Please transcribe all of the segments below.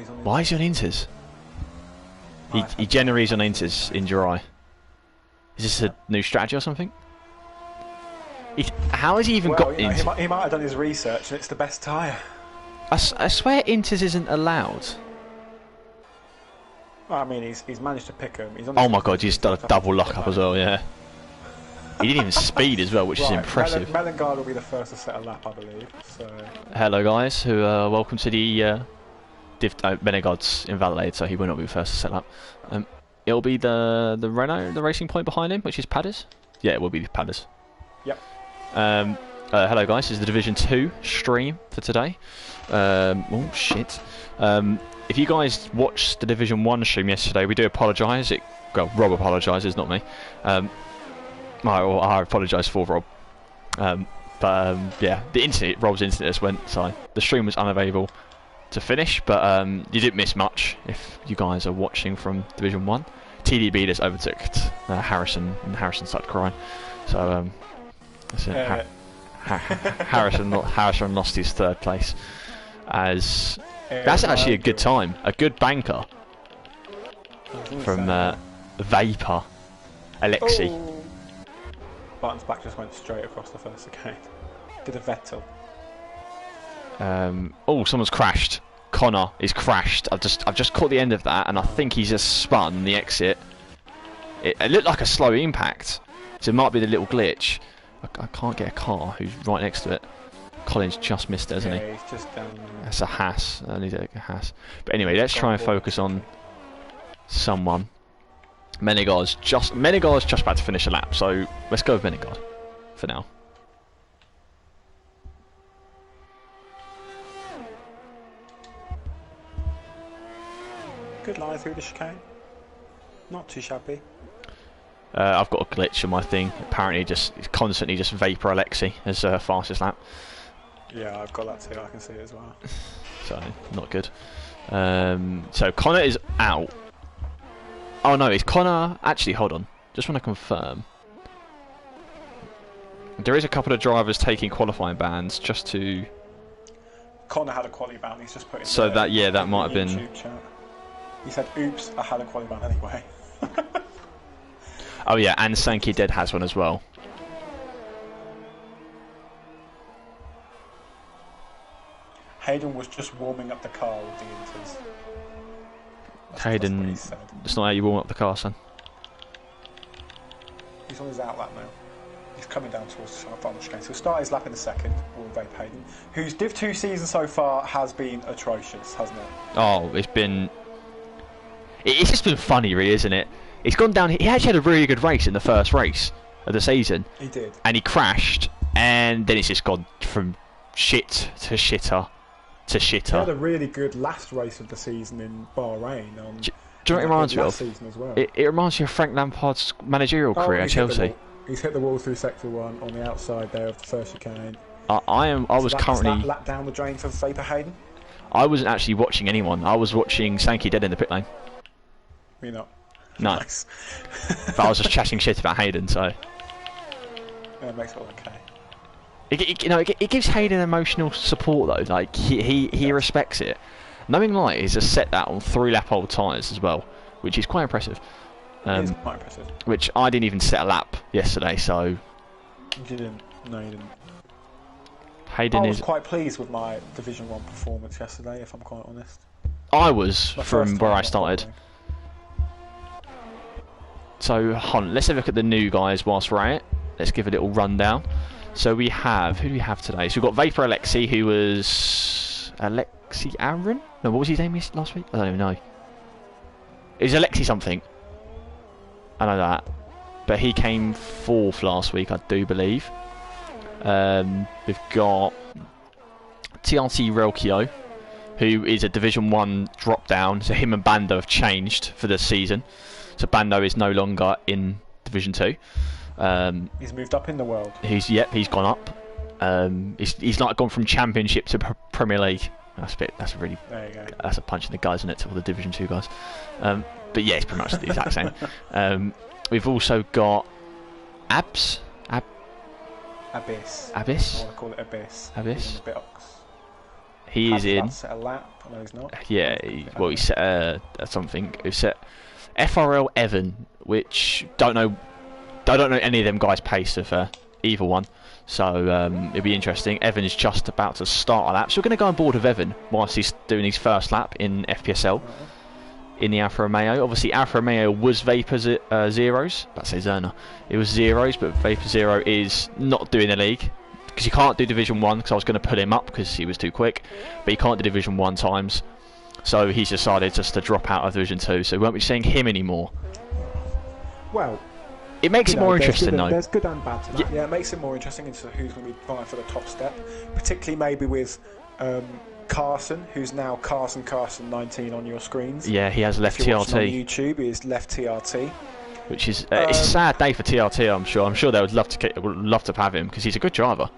he's on Why is he on Inters? He generally is on Inters in July. Is this a new strategy or something? How has he even got Inters? He might have done his research and it's the best tyre. I swear Inters isn't allowed. Well, I mean, he's managed to pick him. Oh my god, he's done a double lock-up as well, yeah. He didn't even speed as well, which is impressive. Mellengard will be the first to set a lap, I believe. So. Hello guys, welcome to the Mellengard's invalidated, so he will not be the first to set up. It'll be the Renault, the Racing Point behind him, which is Padders. Yeah, it will be Padders. Yep. Hello guys, this is the Division 2 stream for today. Oh shit. If you guys watched the Division 1 stream yesterday, we do apologise. Well, Rob apologises, not me. I apologise for Rob. Yeah, Rob's internet just went, so the stream was unavailable to finish, but you didn't miss much if you guys are watching from Division 1. TDB just overtook Harrison, and Harrison started crying. So, that's it. Harrison lost his third place. That's actually a good time. A good banker from Vapor Alexi. Oh. Barton's back just went straight across the first chicane. Did a Vettel. Oh, someone's crashed. Connor is crashed. I've just caught the end of that, and I think he's just spun the exit. It looked like a slow impact, so it might be the little glitch. I can't get a car who's right next to it. Colin's just missed it, hasn't he? He's just down there. That's a Haas. I need a Haas. But anyway, let's try and focus on someone. Menegard's just about to finish a lap, so let's go with Menegard for now. Good line through the chicane. Not too shabby. I've got a glitch on my thing. Apparently, it's constantly just Vapor Alexi as fastest lap. Yeah, I've got that too. I can see it as well. So not good. So Connor is out. Oh no, is Connor... Actually, hold on. Just want to confirm. There is a couple of drivers taking qualifying bans just to... Connor had a quality ban, he's just put in so that, yeah, that might have been... Chat. He said, oops, I had a quality ban anyway. Oh yeah, and Sankey Dead has one as well. Hayden was just warming up the car with the Inters. Hayden, it's not how you warm up the car, son. He's on his out lap now. He's coming down towards the final chicane. So he'll start his lap in a second, or Vape Hayden, whose Div 2 season so far has been atrocious, hasn't it? Oh, it's just been funny, really, isn't it? He's gone down. He actually had a really good race in the first race of the season. He did. And he crashed, and then it's just gone from shit to shitter to shitter. He had a really good last race of the season in Bahrain. Do you know what it reminds me of? Season as well. It reminds me of Frank Lampard's managerial career at Chelsea. He's hit the wall through sector 1 on the outside there of the first chicane. I was currently... Is that lap down the drain for Vapor Hayden? I wasn't actually watching anyone. I was watching Sankey Dead in the pit lane. You're not? No. Nice. But I was just chatting shit about Hayden, so... Yeah, it makes it all okay. It gives Hayden emotional support though. Like he respects it. Knowing Light is just set that on 3-lap old tyres as well, which is quite impressive. It is quite impressive. Which I didn't even set a lap yesterday, so. You didn't? No, you didn't. Hayden I was quite pleased with my Division 1 performance yesterday, if I'm quite honest. I was from where I started. So, let's have a look at the new guys whilst we're at it. Let's give a little rundown. So we have, who do we have today? So we've got Vapor Alexi, who was Alexi Aaron? No, what was his name last week? I don't even know. It was Alexi something. I know that. But he came 4th last week, I do believe. We've got TRT Relkio, who is a Division 1 drop down. So him and Bando have changed for this season. So Bando is no longer in Division 2. He's moved up in the world. He's gone up. He's like gone from Championship to Premier League. That's a really. There you go. That's a punch in the guys, isn't it, to all the Division 2 guys? But yeah, it's pretty much the exact same. We've also got Abyss. I want to call it Abyss. Abyss. He is in. Set a lap. No, he's not. Yeah, he set something. He set FRL Evan, which don't know any of them guys' pace of either one. So it'll be interesting. Evan is just about to start a lap, so we're going to go on board with Evan whilst he's doing his first lap in FPSL in the Alfa Romeo. Obviously, Alfa Romeo was Vapor Zeros. That's Zerna. It was Zeros, but Vapor Zero is not doing the league because you can't do Division 1. Because I was going to pull him up because he was too quick, but you can't do Division 1 times. So he's decided just to drop out of Division 2. So we won't be seeing him anymore. Well, it makes it more interesting, though. There's good and bad to that. Yeah, it makes it more interesting into who's going to be vying for the top step, particularly maybe with Carson, who's now Carson19 on your screens. Yeah, he has left if you're TRT. On YouTube, he has left TRT, which is it's a sad day for TRT. I'm sure they would love to have him because he's a good driver.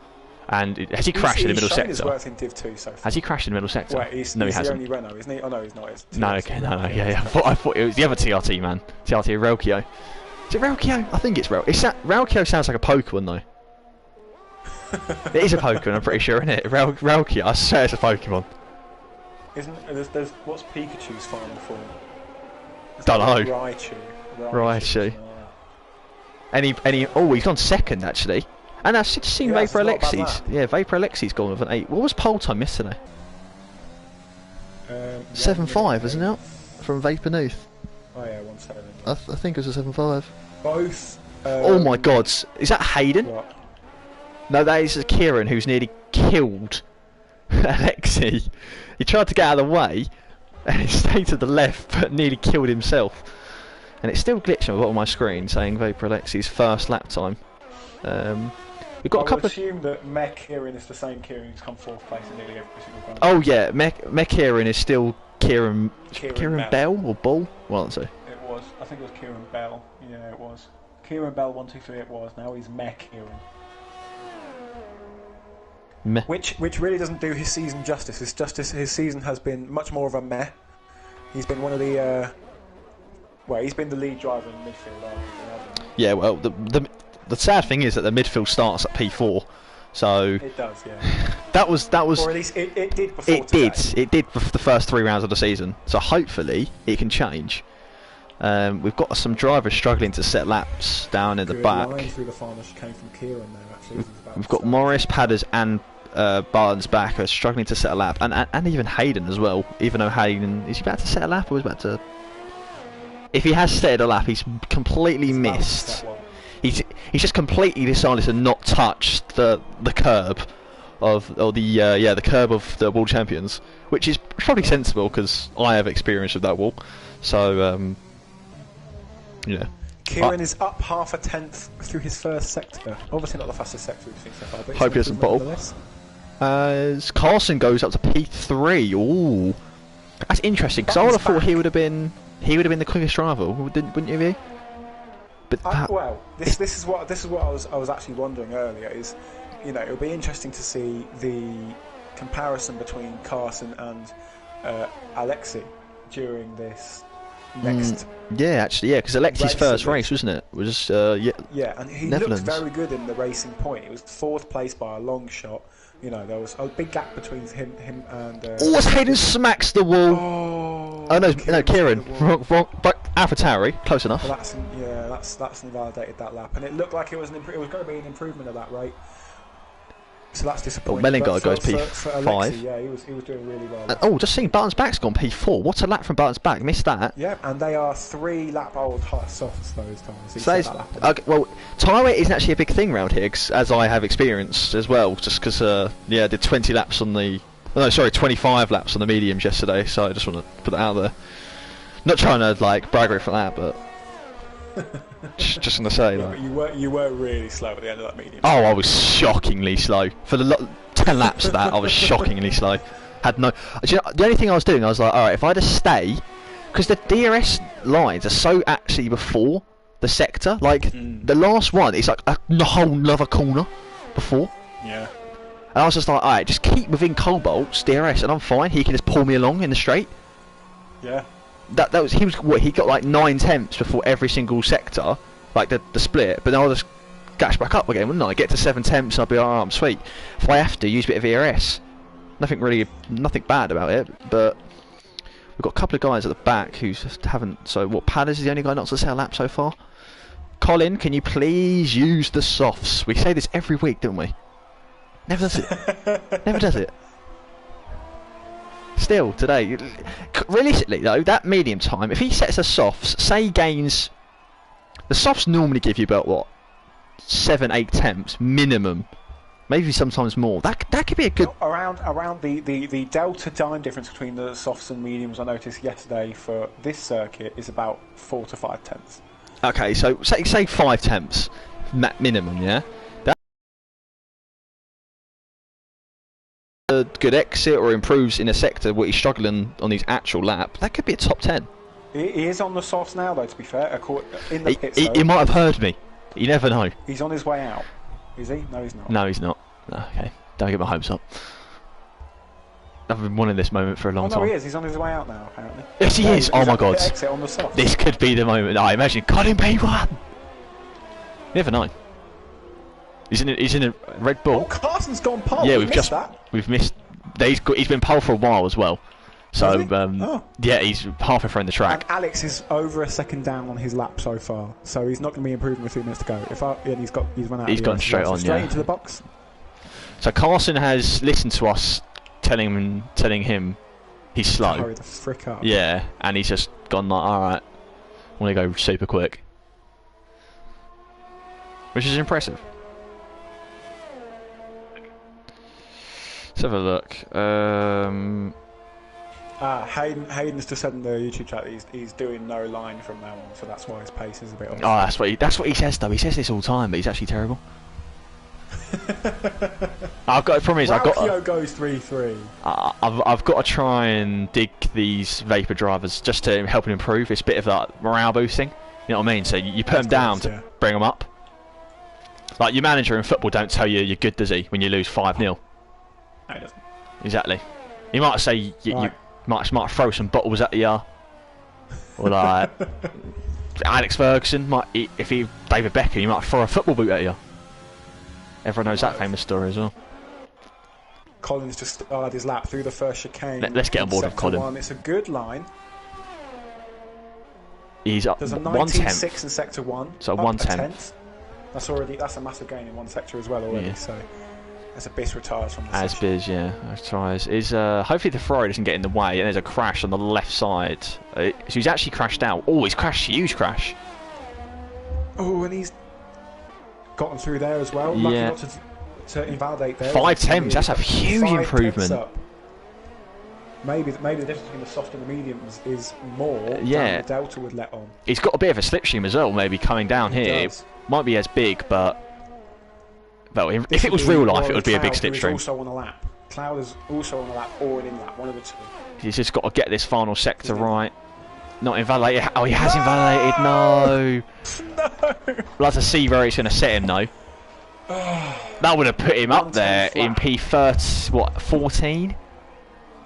And has he crashed in the middle sector? His worth in Div 2 so far. Has he crashed in the middle sector? Wait, he's no, he the hasn't. only Renault, isn't he? Oh no, he's not. It's no, okay, no, yeah. I thought it was the other TRT man. TRT Relkio. Is it Relkio? I think it's Relkio. Relkio sounds like a Pokemon though. It is a Pokemon, I'm pretty sure, isn't it? Relkio, I swear it's a Pokemon. Isn't there's what's Pikachu's final form? Don't know. Raichu. Oh, he's gone second actually. And I've just seen Vapor Alexi's. Yeah, Vapor Alexi's gone with an 8. What was pole time yesterday? 7.5, isn't it? From Vapor Nooth. Oh yeah, 1.7. I think it was a 7.5. Both. Oh my God! Is that Hayden? What? No, that is Kieran, who's nearly killed Alexi. He tried to get out of the way, and he stayed to the left, but nearly killed himself. And it's still glitching on the bottom of my screen, saying Vapor Alexi's first lap time. We've got a couple. I assume that Mech Kieran is the same Kieran who's come 4th place in nearly every single round. Oh yeah, Mech Kieran is still Kieran Bell or Ball? One or two. It was. I think it was Kieran Bell. Yeah, it was. Kieran Bell 1, 2, 3. It was. Now he's Mech Kieran. Which really doesn't do his season justice. His season has been much more of a meh. He's been one of the. He's been the lead driver in midfield. Yeah. Well, the sad thing is that the midfield starts at P4, so it does, yeah. that was. Or at least it did before. It did for the first 3 rounds of the season. So hopefully it can change. We've got some drivers struggling to set laps down in the back. Through the final chicane from Kieran there, actually. We've got Morris, Padders, and Barnes back are struggling to set a lap, and even Hayden as well. Even though Hayden is he about to set a lap or is about to? If he has set a lap, he's completely missed. He's just completely decided to not touch the curb the curb of the world champions, which is probably sensible because I have experience with that wall. So yeah. Kieran is up 0.5 tenth through his first sector. Obviously not the fastest sector we've seen so far, but hope he doesn't bottle. As Carson goes up to P3. Ooh, that's interesting because I would have thought he would have been the quickest driver, wouldn't you? But this is what I was actually wondering earlier. Is it'll be interesting to see the comparison between Carson and Alexi during this next. Because Alexi's first race, wasn't it? Was yeah, and he looked very good in the Racing Point. It was 4th place by a long shot. There was a big gap between him and. As Hayden smacks the wall. Oh no, Kieran. Wrong. But AlphaTauri, close enough. Well, that's invalidated that lap, and it looked like it was going to be an improvement at that rate. So that's disappointing. Mellingard goes P5. For Alexi, yeah, he was doing really well. Just seen Barton's back's gone P4. What's a lap from Barton's back? Missed that. Yeah, and they are 3 lap old hot softs those times. Tyre isn't actually a big thing around here, as I have experienced as well. Just because, I did 20 laps on the. 25 laps on the mediums yesterday. So I just want to put that out there. Not trying to brag for that, but. Just gonna say that. But you were really slow at the end of that medium. Oh, I was shockingly slow for the 10 laps of that. I was shockingly slow. The only thing I was doing, I was like, all right, if I just stay, because the DRS lines are so actually before the sector. The last one is like a whole other corner before. Yeah. And I was just like, all right, just keep within Cobalt's DRS, and I'm fine. He can just pull me along in the straight. Yeah. He got 9 tenths before every single sector, the split, but then I'll just gash back up again, wouldn't I? Get to 7 tenths and I'll be alright, I'm sweet. If I have to, use a bit of ERS. nothing bad about it. But we've got a couple of guys at the back who just haven't. So what? Padders is the only guy not to set a lap so far. Colin, can you please use the softs? We say this every week, don't we? Never does it. Never does it. Still today, realistically though, that medium time, if he sets the softs, say he gains, the softs normally give you about what, 7-8 temps minimum, maybe sometimes more. That could be a good around the delta time difference between the softs and mediums. I noticed yesterday for this circuit is about 4 to 5 tenths. Okay, so say 5 temps minimum, yeah. A good exit or improves in a sector where he's struggling on his actual lap, that could be a top 10. He is on the softs now, though. To be fair, in the pits, he might have heard me. You never know. He's on his way out. Is he? No, he's not. No, he's not. No, okay, don't get my hopes up. I've been wanting this moment for a long time. No, he is. He's on his way out now, apparently. Yes, he is. Oh my God! Exit on the softs. This could be the moment. I imagine. Got him, P1. You never know. He's in a Red Bull. Oh, Carson's gone pole. Yeah, we've missed. He's been pole for a while as well. So yeah, he's halfway through the track. And Alex is over a second down on his lap so far, so he's not going to be improving with 2 minutes to go. He's run out. He's gone straight on. Straight into the box. So Carson has listened to us telling him he's slow. Hurry the frick up. Yeah, and he's just gone like, all right, I want to go super quick, which is impressive. Let's have a look. Hayden's just said in the YouTube chat that he's doing no line from now on, so that's why his pace is a bit off. Oh, that's what he says though. He says this all the time, but he's actually terrible. I've got goes 3-3. I've got to try and dig these Vapor drivers just to help him improve. It's a bit of like morale boosting. You know what I mean? So you put them down to bring them up. Like your manager in football don't tell you you're good, does he? When you lose 5-0. No, he doesn't. Exactly. He might say you might throw some bottles at you, or like Alex Ferguson might, if he David Beckham, he might throw a football boot at you. Everyone knows that famous story as well. Colin's just started his lap through the first chicane. Let's get on board with Colin. It's a good line. He's up. There's a 19.6 in sector 1. So 1/10. That's a massive gain in one sector as well already. Yeah. So as a Biz retires from the As Biz, yeah, retires. Hopefully the Ferrari doesn't get in the way, and there's a crash on the left side. So he's actually crashed out. Oh, he's crashed, huge crash. Oh, and he's gotten through there as well. Yeah. Lucky not to invalidate there. 5 temps, that's a huge improvement. Maybe the difference between the soft and the mediums is more than the Delta would let on. He's got a bit of a slipstream as well, maybe coming down here. It might be as big, but well, if it was real life, it would be a big slipstream. Also on a lap. Cloud is also on a lap or an in lap, one of the two. He's just got to get this final sector right. Not invalidated. Oh, he has invalidated. No. No. We'll have to see where it's going to set him though. That would have put him up there in P30. What, 14?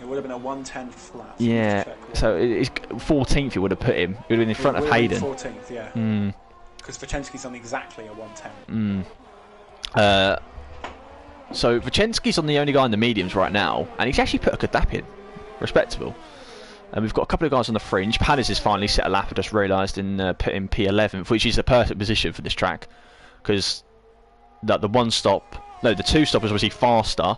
It would have been a 110 flat. Yeah. So it's 14th. It would have put him. It would have been in front of Hayden. 14th, yeah. Because Vachensky's on exactly a 110. So Vachensky's on the only guy in the mediums right now, and he's actually put a good lap in. Respectable. And we've got a couple of guys on the fringe. Panis has finally set a lap. I just realised in put in P11th, which is the perfect position for this track, because the 2 stop is obviously faster.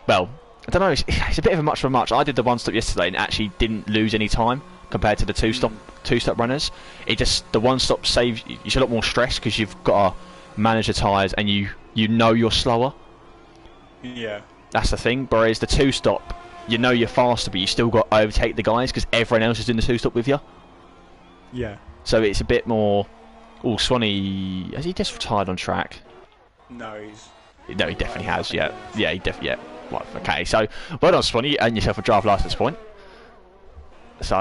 Well, I don't know. It's a bit of a much for much. I did the 1 stop yesterday and actually didn't lose any time compared to the 2 stop runners. The 1 stop saves you a lot more stress because you've got to manage the tyres and you know you're slower. Yeah. That's the thing. Whereas the 2 stop, you know you're faster, but you still got to overtake the guys because everyone else is doing the 2 stop with you. Yeah. So it's a bit more. Oh, Swanee, has he just retired on track? No, he definitely has. Yeah, he definitely. Yeah. Right, okay, so well done, Swanee. You earned yourself a drive licence point. So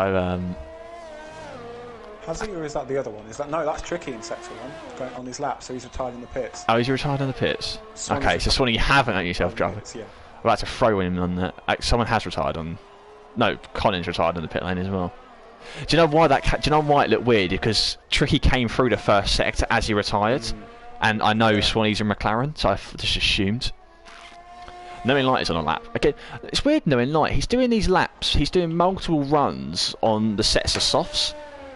has he, or is that the other one? No, that's Tricky in sector 1 going on his lap, so he's retired in the pits. Oh, he's retired in the pits. Okay, so Swanee, you haven't earned yourself a drive. Yeah. I'm about to throw him on that. Someone has retired on. No, Colin's retired on the pit lane as well. Do you know why it looked weird? Because Tricky came through the first sector as he retired, and I know Swanee's in McLaren, so I just assumed. Knowing Light is on a lap. Again, it's weird knowing Light. He's doing these laps. He's doing multiple runs on the sets of softs.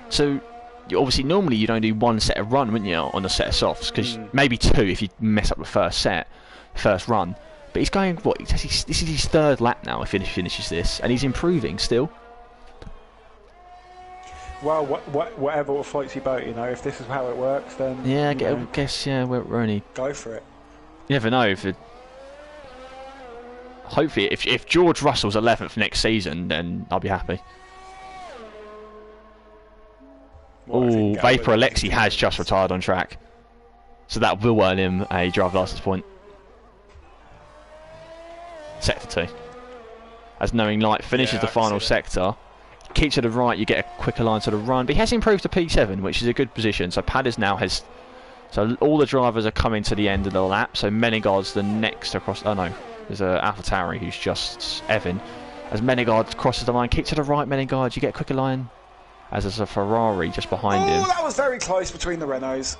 So, obviously, normally you'd only do one set of run, wouldn't you, on a set of softs? Because maybe two if you mess up the first run. But he's going, what? This is his third lap now if he finishes this. And he's improving still. Well, whatever floats your boat, you know. If this is how it works, then... Yeah, I guess, yeah, we're only... Go for it. You never know if it... Hopefully, if George Russell's 11th next season, then I'll be happy. Oh, Vapor Alexi has just retired on track. So that will earn him a driver licence point. Sector 2. As Knowing Light finishes the final sector, keeps to the right, you get a quicker line to the run. But he has improved to P7, which is a good position. So Padders now has... So all the drivers are coming to the end of the lap. So Menegard's the next across... Oh no. There's a AlphaTauri who's just Evan. As Menegard crosses the line, keep to the right, Menegard. You get a quicker line. As there's a Ferrari just behind him. Oh, that was very close between the Renaults.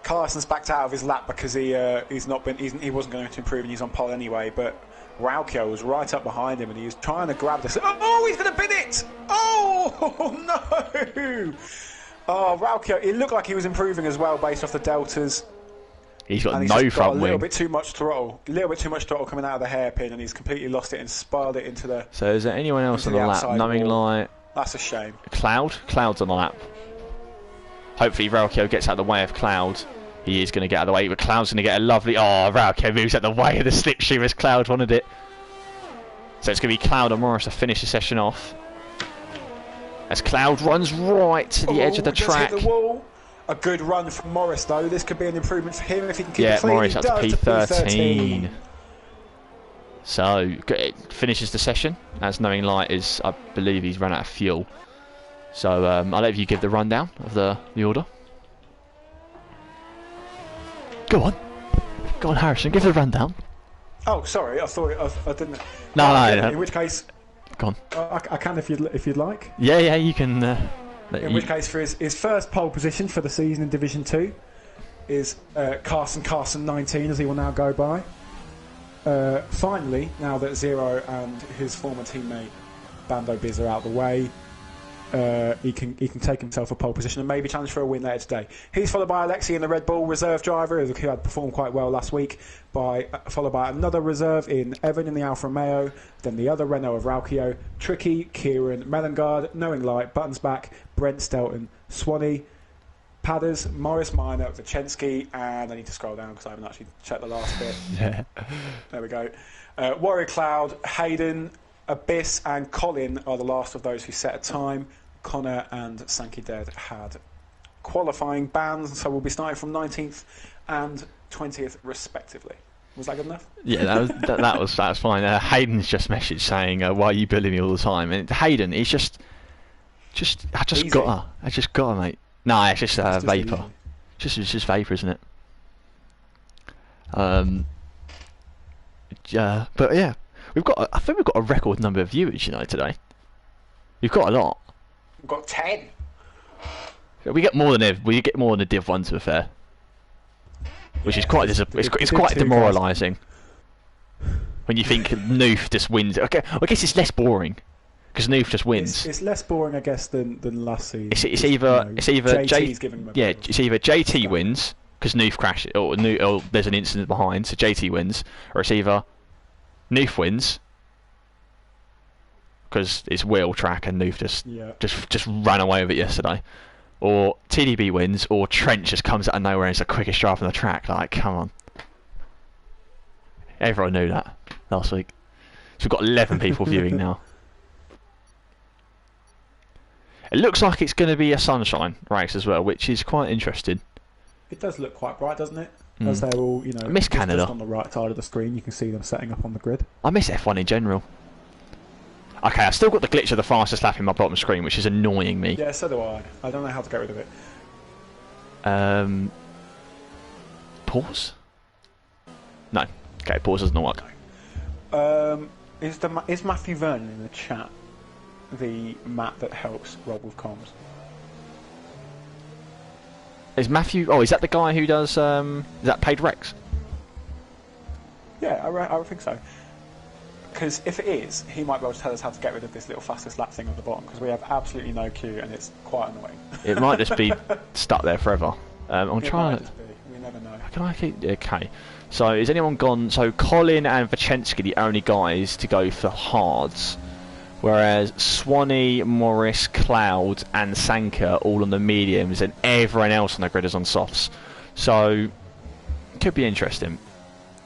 Carson's backed out of his lap because he wasn't going to improve and he's on pole anyway. But Rauchio was right up behind him and he was trying to grab this. Oh, he's going to bin it! Oh no! Oh, Rauchio. It looked like he was improving as well based off the deltas. He's got no front wing. A little bit too much throttle. Coming out of the hairpin, and he's completely lost it and spiraled it into the. So is there anyone else on the lap? Knowing Light. That's a shame. Cloud's on the lap. Hopefully Rauchio gets out of the way of Cloud. He is going to get out of the way, but Cloud's going to get a lovely. Oh, Rauchio moves out of the way of the slipstream as Cloud wanted it. So it's going to be Cloud and Morris to finish the session off. As Cloud runs right to the edge of the track. Hit the wall. A good run from Morris, though. This could be an improvement for him if he can keep it clean. Morris up to P13. So, it finishes the session. As Knowing Light is, I believe he's run out of fuel. So, I'll let you give the rundown of the order. Go on, Harrison, give the rundown. Oh, sorry, I thought I didn't. No. In which case, go on. I can if you'd like. Yeah, you can. In which case, for his first pole position for the season in Division 2 is Carson 19, as he will now go by. Finally, now that Zero and his former teammate Bando Biz are out of the way, he can take himself a pole position and maybe challenge for a win later today. He's followed by Alexi in the Red Bull reserve driver, who had performed quite well last week, followed by another reserve in Evan in the Alfa Romeo, then the other Renault of Rauchio, Tricky, Kieran, Melengard, Knowing Light, Buttons Back, Brent Stelton, Swanee, Padders, Morris Minor, Vachensky, and I need to scroll down because I haven't actually checked the last bit. Yeah. There we go. Warrior Cloud, Hayden, Abyss and Colin are the last of those who set a time. Connor and Sankey Dead had qualifying bans, so we'll be starting from 19th and 20th respectively. Was that good enough? Yeah, that was fine. Hayden's just messaged saying, "Why are you bullying me all the time?" And Hayden, he's just I just got her, mate. No, it's just Vapor. It's just Vapor, isn't it? But yeah, I think we've got a record number of viewers, today. We've got a lot. We've got 10. We get more than a Div1 to be fair, which is quite it's quite demoralising when you think Noof just wins. Okay, well, I guess it's less boring because Noof just wins. It's less boring, I guess, than last season. It's either JT stuff. wins because Noof crashes or there's an incident behind, so JT wins, or it's either Noof wins because it's wheel track and Noof just ran away with it yesterday, or TDB wins, or Trent just comes out of nowhere and is the quickest driver on the track. Like, come on. Everyone knew that last week. So we've got 11 people viewing now. It looks like it's going to be a sunshine race as well, which is quite interesting. It does look quite bright, doesn't it? As they're all, I miss Canada. Just on the right side of the screen, you can see them setting up on the grid. I miss F1 in general. Okay, I've still got the glitch of the fastest lap in my bottom screen, which is annoying me. Yeah, so do I. I don't know how to get rid of it. Pause? No. Okay, pause doesn't work. Is Matthew Vernon in the chat the Matt that helps Rob with comms? Is Matthew... Oh, is that the guy who does... is that Paid Rex? Yeah, I would think so. Because if it is, he might be able to tell us how to get rid of this little fastest lap thing at the bottom, because we have absolutely no cue and it's quite annoying. It might just be stuck there forever. I'm It trying might to... just be. We never know. Can I keep... Okay. So, is anyone gone... So, Colin and Vachenski the only guys to go for hards, whereas Swanee, Morris, Cloud and Sanka all on the mediums, and everyone else on the grid is on softs. So, could be interesting.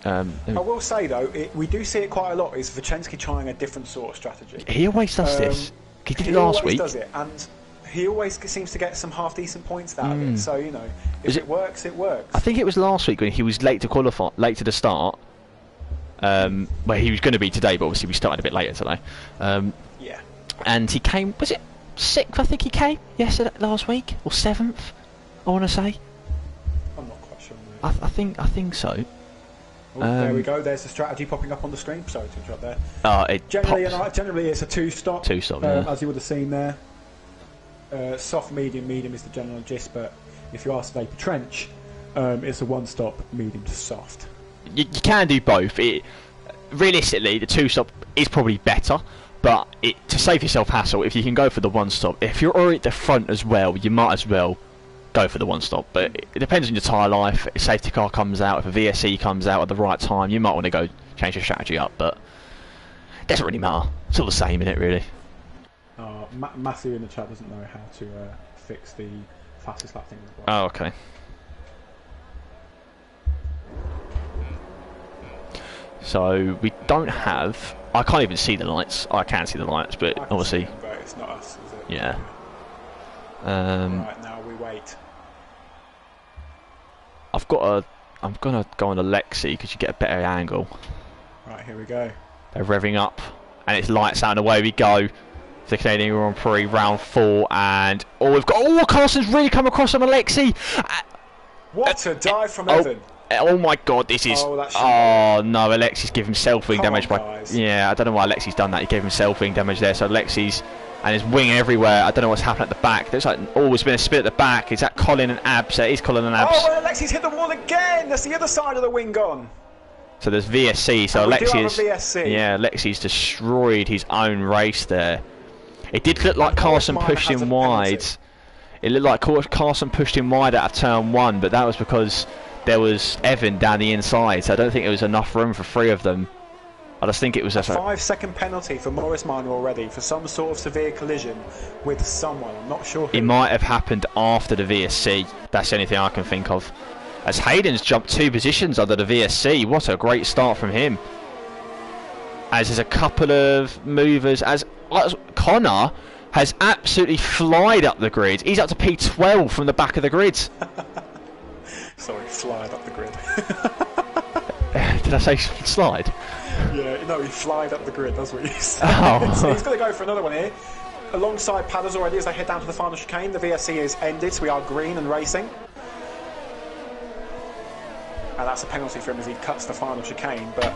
I will say though, we do see it quite a lot. Is Vachenski trying a different sort of strategy? He always does this. He did it He last always week. does it, and he always seems to get some half decent points out of it. So you know, if it works, it works. I think it was last week when he was late to qualify, late to the start. Well, he was going to be today, but obviously we started a bit later today. Yeah. And he came. Was it 6th? I think he came yesterday, last week, or 7th. I want to say. I'm not quite sure. I think so. Oh, there we go. There's the strategy popping up on the screen. Sorry to interrupt there. Generally it's a two-stop. Two-stop, yeah. As you would have seen there. Soft, medium is the general gist, but if you ask Vapor Trench, it's a one-stop, medium to soft. You can do both. Realistically, the two-stop is probably better, but to save yourself hassle, if you can go for the one-stop, if you're already at the front as well, you might as well go for the one-stop. But it depends on your tyre life. If a safety car comes out, if a VSE comes out at the right time, you might want to go change your strategy up, but it doesn't really matter. It's all the same, isn't it, really? Matthew in the chat doesn't know how to fix the fastest lap thing. Oh, okay. So we don't have... I can't even see the lights. I can see the lights, but obviously... Them, but it's not us, is it? Yeah. Right, now we wait. I'm gonna go on Alexi because you get a better angle. Right, here we go. They're revving up, and it's lights out and away we go. The Canadian Grand Prix round 4, and we've got... Oh, Carson's really come across on Alexi. What a dive from Evan. Oh my God, this is... Oh no, Alexi's given himself wing damage by... Guys. Yeah, I don't know why Alexi's done that. He gave himself wing damage there, so Alexi's... And his wing everywhere. I don't know what's happened at the back. There's like always been a split at the back. Is that Colin and Abs? It is Colin and Abs. Oh, and Alexi's hit the wall again. That's the other side of the wing gone. So there's VSC. So Alexi's... VSC. Yeah, Alexi's destroyed his own race there. It did look like Carson pushed him wide. It looked like Carson pushed him wide out of turn 1, but that was because there was Evan down the inside, so I don't think there was enough room for 3 of them. I just think it was a 5-second penalty for Morris Minor already for some sort of severe collision with someone. I'm not sure who. It might have happened after the VSC. That's the only thing I can think of. As Hayden's jumped 2 positions under the VSC. What a great start from him. As there's a couple of movers. As Connor has absolutely flied up the grid. He's up to P12 from the back of the grid. Sorry, flied up the grid. Did I say slide? Yeah, no, he flied up the grid, that's what he said. Oh. So he's going to go for another one here. Alongside padders already as they head down to the final chicane. The VSC is ended, so we are green and racing. And that's a penalty for him as he cuts the final chicane, but...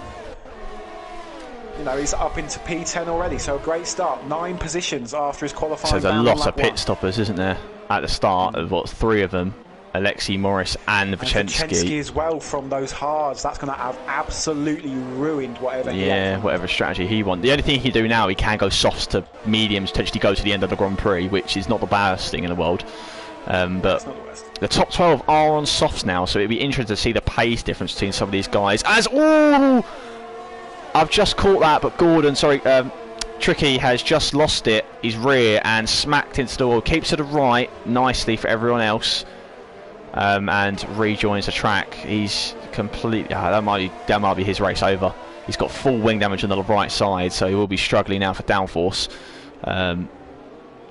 You know, he's up into P10 already, so a great start. 9 positions after his qualifying. So there's a lot of pit stoppers, isn't there? At the start of 3 of them. Alexi, Morris and Vachenski. Vachenski as well from those hards. That's going to have absolutely ruined whatever he had. Whatever strategy he wants. The only thing he can do now, he can go softs to mediums, potentially go to the end of the Grand Prix, which is not the baddest thing in the world. But the top 12 are on softs now, so it'd be interesting to see the pace difference between some of these guys. I've just caught that, but Tricky has just lost it, his rear, and smacked into the wall. Keeps to the right nicely for everyone else. And rejoins the track. He's completely... that might be his race over. He's got full wing damage on the right side, so he will be struggling now for downforce.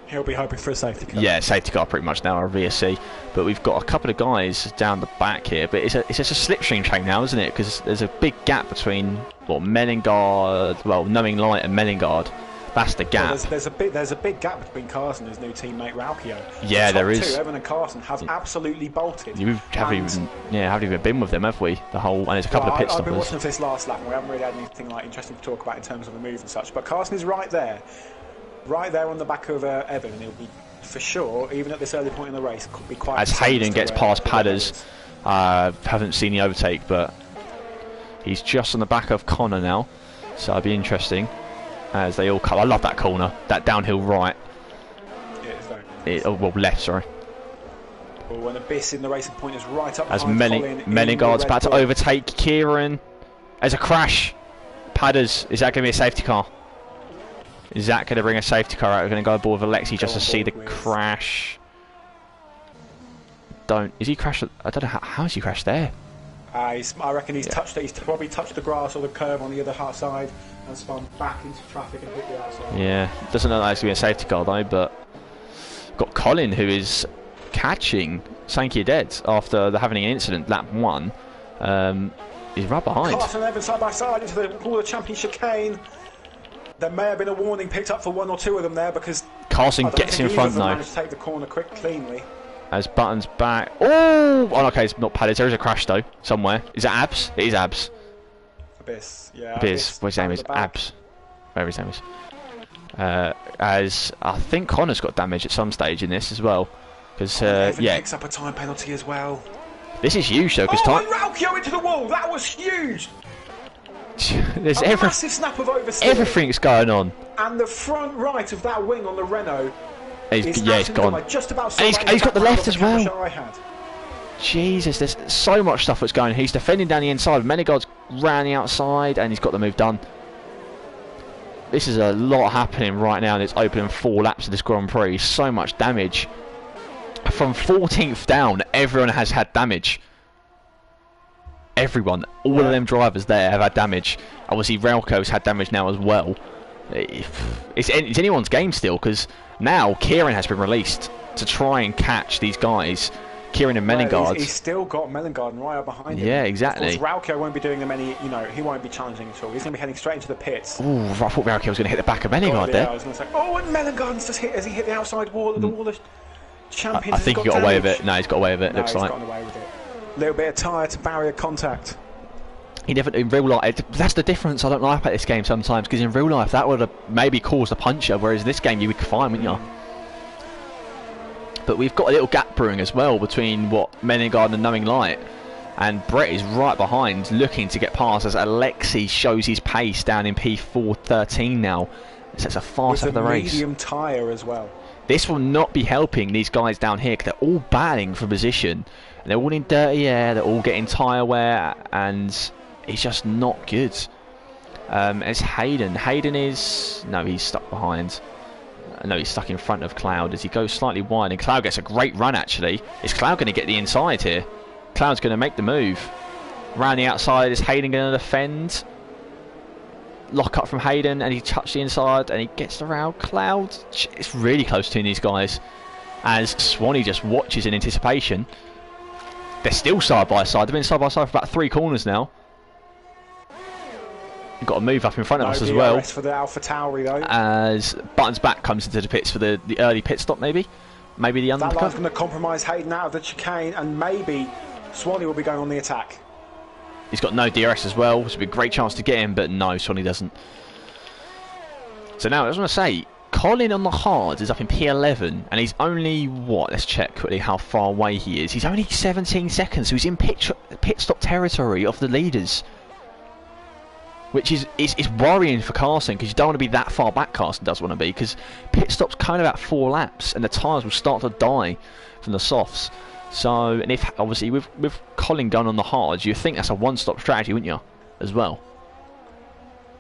He'll be hoping for a safety car. Yeah, safety car pretty much now, or a VSC. But we've got a couple of guys down the back here. But it's just a slipstream track now, isn't it? Because there's a big gap between Knowing Light and Mellingard. That's the gap. Well, there's a big gap between Carson and his new teammate Raukio. Yeah, there is. 2, Evan and Carson have absolutely bolted. You haven't even been with them, have we? And there's a couple of pit stoppers. I've been watching this last lap, and we haven't really had anything interesting to talk about in terms of the move and such. But Carson is right there on the back of Evan, and he'll be for sure, even at this early point in the race, could be quite. As Hayden gets past Padders, haven't seen the overtake, but he's just on the back of Connor now. So it'll be interesting as they all come. I love that corner, that downhill right. Yeah, it's very nice. Oh, well, left, sorry. Oh, and Abyss in the racing point is right up As behind Meningard's about to overtake Kieran. There's a crash. Padders, is that going to be a safety car? Is that going to bring a safety car out? We're going to go aboard with Alexi just to see the crash. Is he crashed? I don't know how has he crashed there? I reckon he's touched it. He's probably touched the grass or the curb on the other side and spun back into traffic and hit the outside. Yeah, doesn't look like it's going to be a safety car though, but got Colin who is catching Sankey dead after having an incident, lap 1. He's right behind. Carson and Evans side by side into the World Champion chicane. There may have been a warning picked up for 1 or 2 of them there because Carson gets in front though. Managed to take the corner cleanly. As Button's back. Oh, okay, it's not padded. There is a crash though somewhere. Is it Abs? It is Abs. Abyss, yeah. Abyss. What's his name is? Abs. Whatever his name is. As I think Connor's got damage at some stage in this as well, because yeah. Picks up a time penalty as well. This is huge though, because and Ralchio into the wall. That was huge. There's a massive snap of oversteer. Everything's going on. And the front right of that wing on the Renault. It's gone. I just about and he's got the left as well. Jesus, there's so much stuff that's going on. He's defending down the inside. Menegard's round the outside, and he's got the move done. This is a lot happening right now in its opening 4 laps of this Grand Prix. So much damage. From 14th down, everyone has had damage. Everyone, all of them drivers there have had damage. Obviously, Relco's had damage now as well. It's anyone's game still, because now Kieran has been released to try and catch these guys. Kieran and Meningard. He's still got Meningard right up behind him. Yeah, exactly. Of course, Ralco won't be doing them any, he won't be challenging at all. He's going to be heading straight into the pits. Ooh, I thought Ralco was going to hit the back of Meningard there. I was going to say, and Meningard's just hit, has he hit the outside wall of the wall of champions? I think he got away with it. No, he's got away with it, looks like. He's gotten away with it. A little bit of tyre to barrier contact. He never, in real life, that's the difference I don't like about this game sometimes, because in real life that would have maybe caused a puncher, whereas in this game you would be fine, wouldn't you? But we've got a little gap brewing as well between Meningard and Knowing Light, and Brett is right behind looking to get past as Alexi shows his pace down in P413 now. It's a fast of the race. Medium tyre as well. This will not be helping these guys down here, because they're all battling for position. And they're all in dirty air, they're all getting tyre wear, and it's just not good. It's Hayden. Hayden is... No, he's stuck behind. No, he's stuck in front of Cloud as he goes slightly wide. And Cloud gets a great run, actually. Is Cloud going to get the inside here? Cloud's going to make the move. Round the outside, is Hayden going to defend? Lock up from Hayden, and he touched the inside, and he gets around Cloud. It's really close to these guys. As Swanee just watches in anticipation. They're still side by side. They've been side by side for about 3 corners now. We've got to move up in front of us as well. For the Alpha Tauri, though. As Button's back comes into the pits for the early pit stop, maybe the undercut. That line's going to compromise Hayden out of the chicane, and maybe Swanee will be going on the attack. He's got no DRS as well, which would be a great chance to get him, but no, Swanee doesn't. So now I just want to say, Colin on the hards is up in P11, and he's only, let's check quickly how far away he is. He's only 17 seconds, so he's in pit stop territory of the leaders. Which is worrying for Carson, because you don't want to be that far back. Carson does want to be, because pit stop's kind of about 4 laps, and the tyres will start to die from the softs. So, and if obviously with Colin going on the hards, you think that's a one-stop strategy, wouldn't you, as well?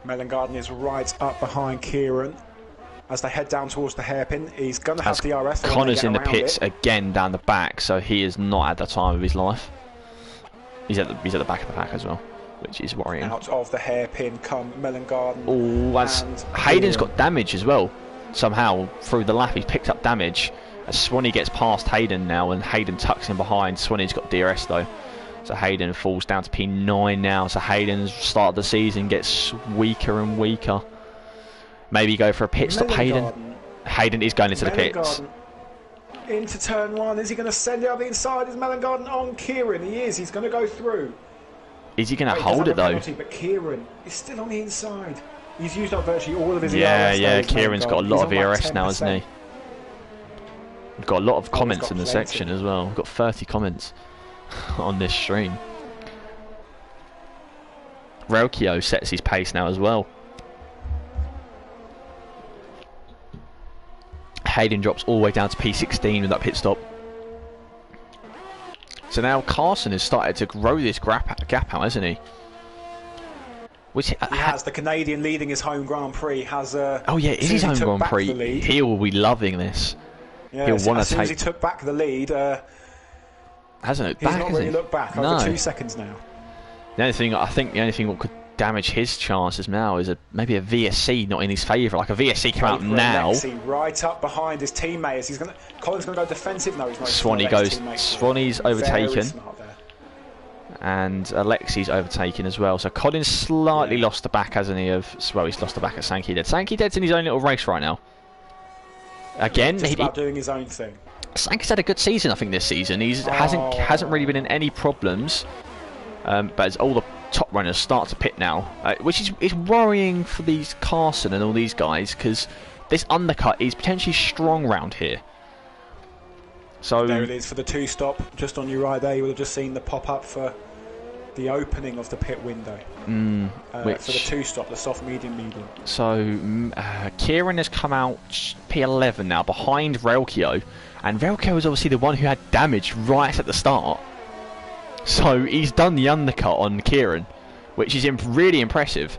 Mellengarden is right up behind Kieran as they head down towards the hairpin. He's going to have DRS. Connor's in the pits again down the back, so he is not at the time of his life. He's at the back of the pack as well, which is worrying. Out of the hairpin come Mellengarden. Oh, as Hayden's got damage as well. Somehow through the lap he's picked up damage. As Swanee gets past Hayden now, and Hayden tucks in behind. Swanee's got DRS though, so Hayden falls down to P9 now. So Hayden's start of the season gets weaker and weaker. Maybe go for a pit stop. Hayden is going into the pits. Into turn 1. Is he going to send it out the inside? Is Mellengarden on Kieran? He is. He's going to go through. Is he going to hold it though? Penalty, but Kieran is still on the inside. He's used up virtually all of his ERS. Yeah. Kieran's got a lot of ERS now, hasn't he? We've got a lot of comments in the section as well. We've got 30 comments on this stream. Relkio sets his pace now as well. Hayden drops all the way down to P16 with that pit stop. So now Carson has started to grow this gap out, hasn't he? Which he has. The Canadian leading his home Grand Prix has. Oh yeah, it is his home Grand Prix. He will be loving this. Yeah, he'll want to take. As soon as he took back the lead, hasn't looked back. He's not really looked back. No. Over 2 seconds now. The only thing what could damage his chances now is maybe a VSC not in his favour. Like a VSC come out now. Alexi right up behind his teammates. Colin's going to go defensive. No, he's not. Swanee's overtaken. And Alexi's overtaken as well. So Colin's slightly lost the back, hasn't he? He's lost the back at Sankey Dead. Sankey Dead's in his own little race right now. Again, just about doing his own thing. Sankey's had a good season, I think, this season. Hasn't really been in any problems. But as all the top runners start to pit now, which is worrying for these Carson and all these guys, because this undercut is potentially strong round here. So there it is for the 2-stop, just on your right there. You would have just seen the pop up for the opening of the pit window. For the 2-stop, the soft, medium. So Kieran has come out P11 now behind Relkio, and Relkio was obviously the one who had damage right at the start. So he's done the undercut on Kieran, which is really impressive.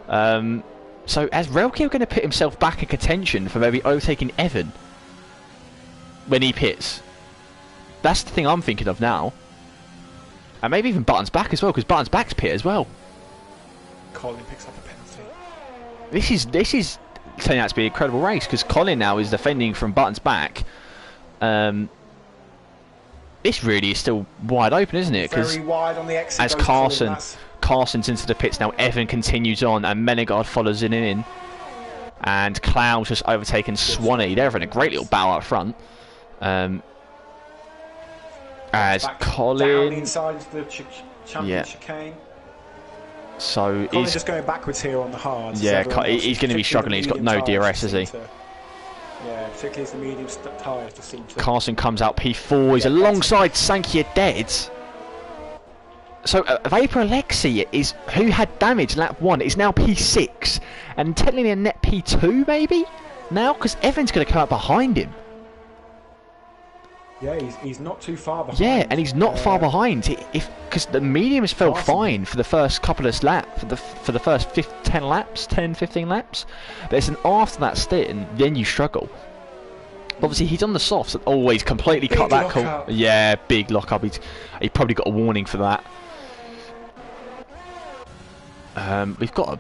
So is Relkio going to put himself back in contention for maybe overtaking Evan when he pits? That's the thing I'm thinking of now. And maybe even Button's back as well, because Button's back's pit as well. Colin picks up a penalty. This is turning out to be an incredible race, because Colin now is defending from Button's back. This really is still wide open, isn't it? Very wide on the exit. As Carson's into the pits now, Evan continues on, and Menegard follows in. And Cloud just overtaken Swanee. They're having a great little battle up front. As Colin down inside the champion chicane. So Colin's just going backwards here on the hard. Yeah, he's going to be struggling. He's got no DRS, has he? Yeah, particularly as the medium tyres just seem to. Carson comes out P4. He's alongside Sankey Dead. So Vapor Alexi who had damage in lap 1 is now P6, and technically a net P2 maybe now, because Evan's going to come out behind him. Yeah, he's not too far behind. Yeah, and he's not far behind. Because the mediums felt fine for the first couple of laps, for the first 10 laps, 10, 15 laps. But it's after that stint, then you struggle. Obviously, he's on the softs that always completely cut that call. Yeah, big lockup. He probably got a warning for that. We've got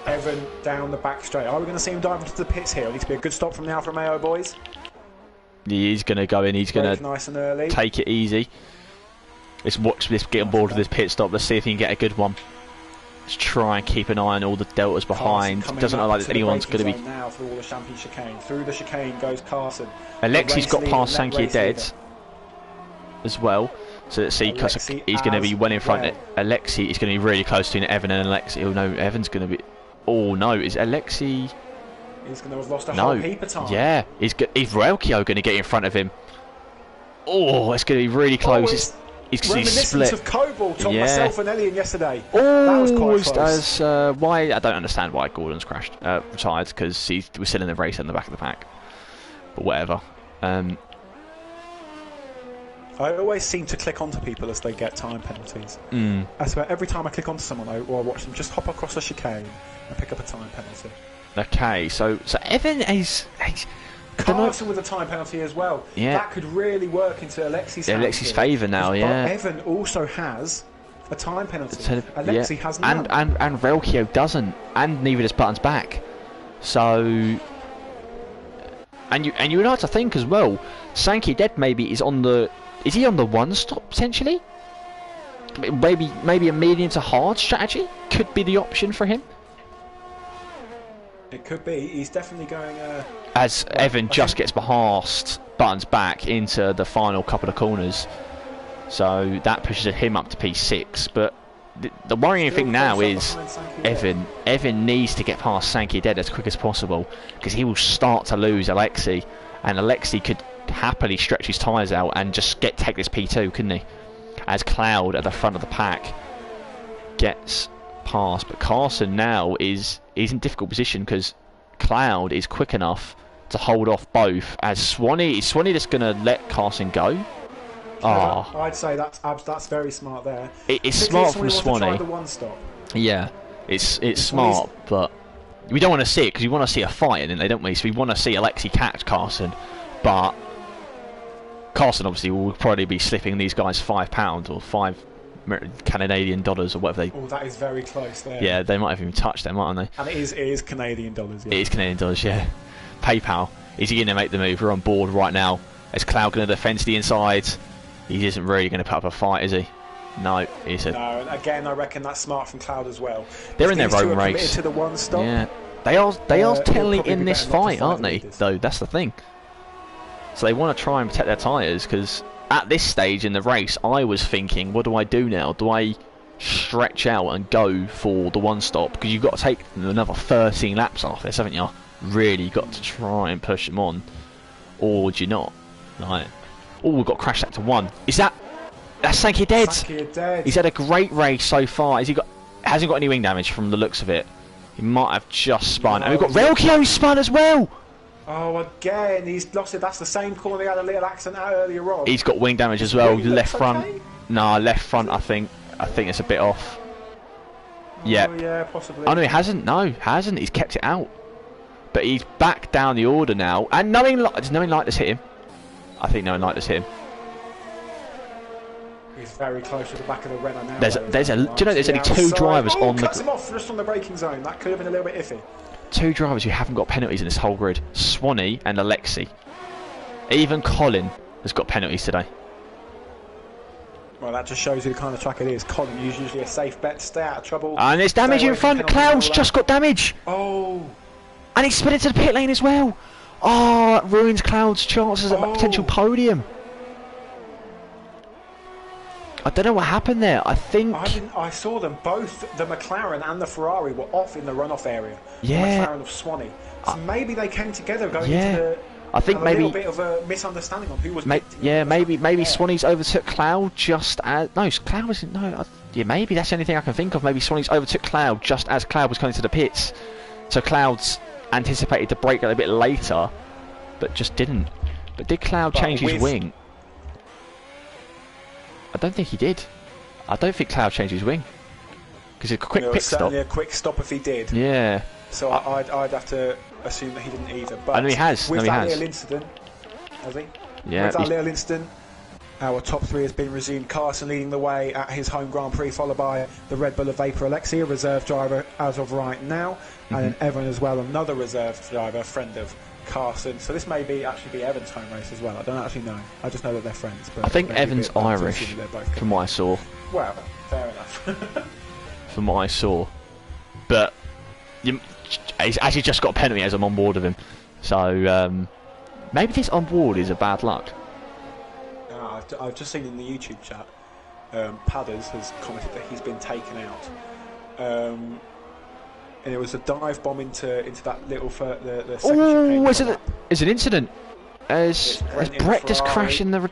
Evan down the back straight. Are we going to see him dive into the pits here? It needs to be a good stop from the Alfa Romeo boys. He's going to go in. He's going to nice and early. Take it easy. Let's watch this. Get on board with this pit stop. Let's see if he can get a good one. Let's try and keep an eye on all the deltas behind. Doesn't look like anyone's going to be. Now through all the champion chicane. Through the chicane goes Carson. Alexi's got past Sankey Dead as well. So let's see, because he's going to be well in front. Alexi is going to be really close to Evan and Alexi. Oh no, Evan's going to be. Oh no, is Alexi? He's going to have lost a whole heap of time. Yeah, is Relkio going to get in front of him? Oh, it's going to be really close. He's going to be split. Of Cobalt on myself and Elian yesterday. Oh, that was quite close. Why? I don't understand why Gordon's retired, because he was still in the race in the back of the pack. But whatever. I always seem to click onto people as they get time penalties. I swear, every time I click onto someone or I watch them just hop across a chicane and pick up a time penalty. Okay, so Evan is Carson with a time penalty as well. Yeah, that could really work into Alexi's favour now. Yeah, but Evan also has a time penalty. Alexi has none. And Relkio doesn't, and neither does Button's back. So, and you would have to think as well. Sankey Dead maybe is on the. Is he on the one stop potentially? Maybe a medium to hard strategy could be the option for him. It could be. He's definitely going. As Evan just gets past Button's back into the final couple of corners, so that pushes him up to P6. But the worrying thing now is Evan needs to get past Sankey Dead as quick as possible, because he will start to lose Alexi, and Alexi could happily stretch his tyres out and just take this P2, couldn't he? As Cloud at the front of the pack gets past, but Carson now is in difficult position, because Cloud is quick enough to hold off both. As Swanee just going to let Carson go. Oh, I'd say that's very smart there. It's smart from Swanee. Swanee. To try the one stop. Yeah, it's smart, but we don't want to see it because we want to see a fight, and don't we? So we want to see Alexi catch Carson, but Carson obviously will probably be slipping these guys £5 or $5 Canadian dollars or whatever they. Oh, that is very close there. Yeah, they might have even touched them, mightn't they? And it is Canadian dollars. Yeah. It is Canadian dollars, yeah. PayPal. Is he going to make the move? We're on board right now. Is Cloud going to defend to the inside? He isn't really going to put up a fight, is he? No, he said. No, and again, I reckon that's smart from Cloud as well. They're in their own race. To the one stop. Yeah, they are technically in this fight, aren't they? Though that's the thing. So they want to try and protect their tyres because at this stage in the race, I was thinking, what do I do now? Do I stretch out and go for the one stop? Because you've got to take another 13 laps off this, haven't you? Really got to try and push them on, or would you not? Like, oh, we've got crash lap to 1. Is that? That's Sankey dead. He's had a great race so far. Hasn't got any wing damage from the looks of it. He might have just spun. And we've got Relkio spun as well. Oh, again, he's lost it. That's the same corner he had a little accident out earlier on. He's got wing damage as well. Left front. Okay? No, left front. I think it's a bit off. Yeah. Oh, yeah, possibly. Oh no, he hasn't. No, hasn't. He's kept it out. But he's back down the order now. And does knowing light hit him? I think knowing light hit him. He's very close to the back of the Renault now. Do you know there's only 2 drivers on the. Cuts him off just on the braking zone. That could have been a little bit iffy. 2 drivers who haven't got penalties in this whole grid: Swanee and Alexi. Even Colin has got penalties today. Well, that just shows you the kind of track it is. Colin is usually a safe bet to stay out of trouble. And there's damage in front. Cloud's just got damage. Oh. And he's split into the pit lane as well. Oh, that ruins Cloud's chances at a potential podium. I don't know what happened there. I think I saw them both. The McLaren and the Ferrari were off in the runoff area. Yeah. The McLaren of Swanee. So maybe they came together going into the. I think maybe a little bit of a misunderstanding on who was. Maybe Swanee's overtook Cloud just as Cloud wasn't. Maybe that's the only thing I can think of. Maybe Swanee's overtook Cloud just as Cloud was coming to the pits. So Cloud's anticipated to brake a bit later, but just didn't. But did Cloud change his wing? I don't think he did. I don't think Cloud changed his wing because it's a quick pit stop. Certainly a quick stop if he did. Yeah. So I'd have to assume that he didn't either. But I know he has. With that little incident, has he? Yeah. With that little incident, our top 3 has been resumed. Carson leading the way at his home Grand Prix, followed by the Red Bull of Vapor Alexia, reserve driver as of right now, and then Evan as well, another reserve driver, friend of Carson. So this may actually be Evan's home race as well. I don't actually know. I just know that they're friends. But I think Evan's Irish, from what I saw. Well, fair enough. From what I saw, but he's actually just got a penalty as I'm on board with him. So maybe this on board is a bad luck. I've just seen in the YouTube chat, Padders has commented that he's been taken out. And it was a dive bomb into that little the second chicane. Oh, is an incident? Has Brett just crashed in the?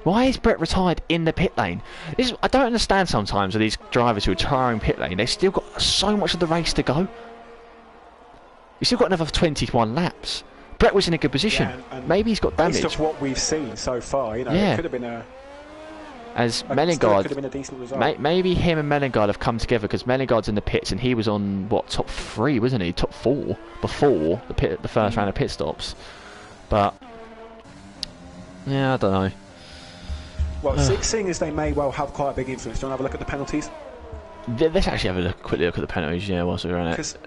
Why is Brett retired in the pit lane? I don't understand sometimes with these drivers who are retiring pit lane. They've still got so much of the race to go. You've still got another 21 laps. Brett was in a good position. Yeah, maybe he's got damage. Based off what we've seen so far, it could have been a. As Mellingard, could have been a decent result. Maybe him and Mellingard have come together because Mellingard's in the pits and he was on top 3, wasn't he? Top 4 before the first round of pit stops. But yeah, I don't know. Well, seeing as they may well have quite a big influence, do you want to have a look at the penalties? Let's actually have a quick look at the penalties. Yeah, whilst we're on it. Because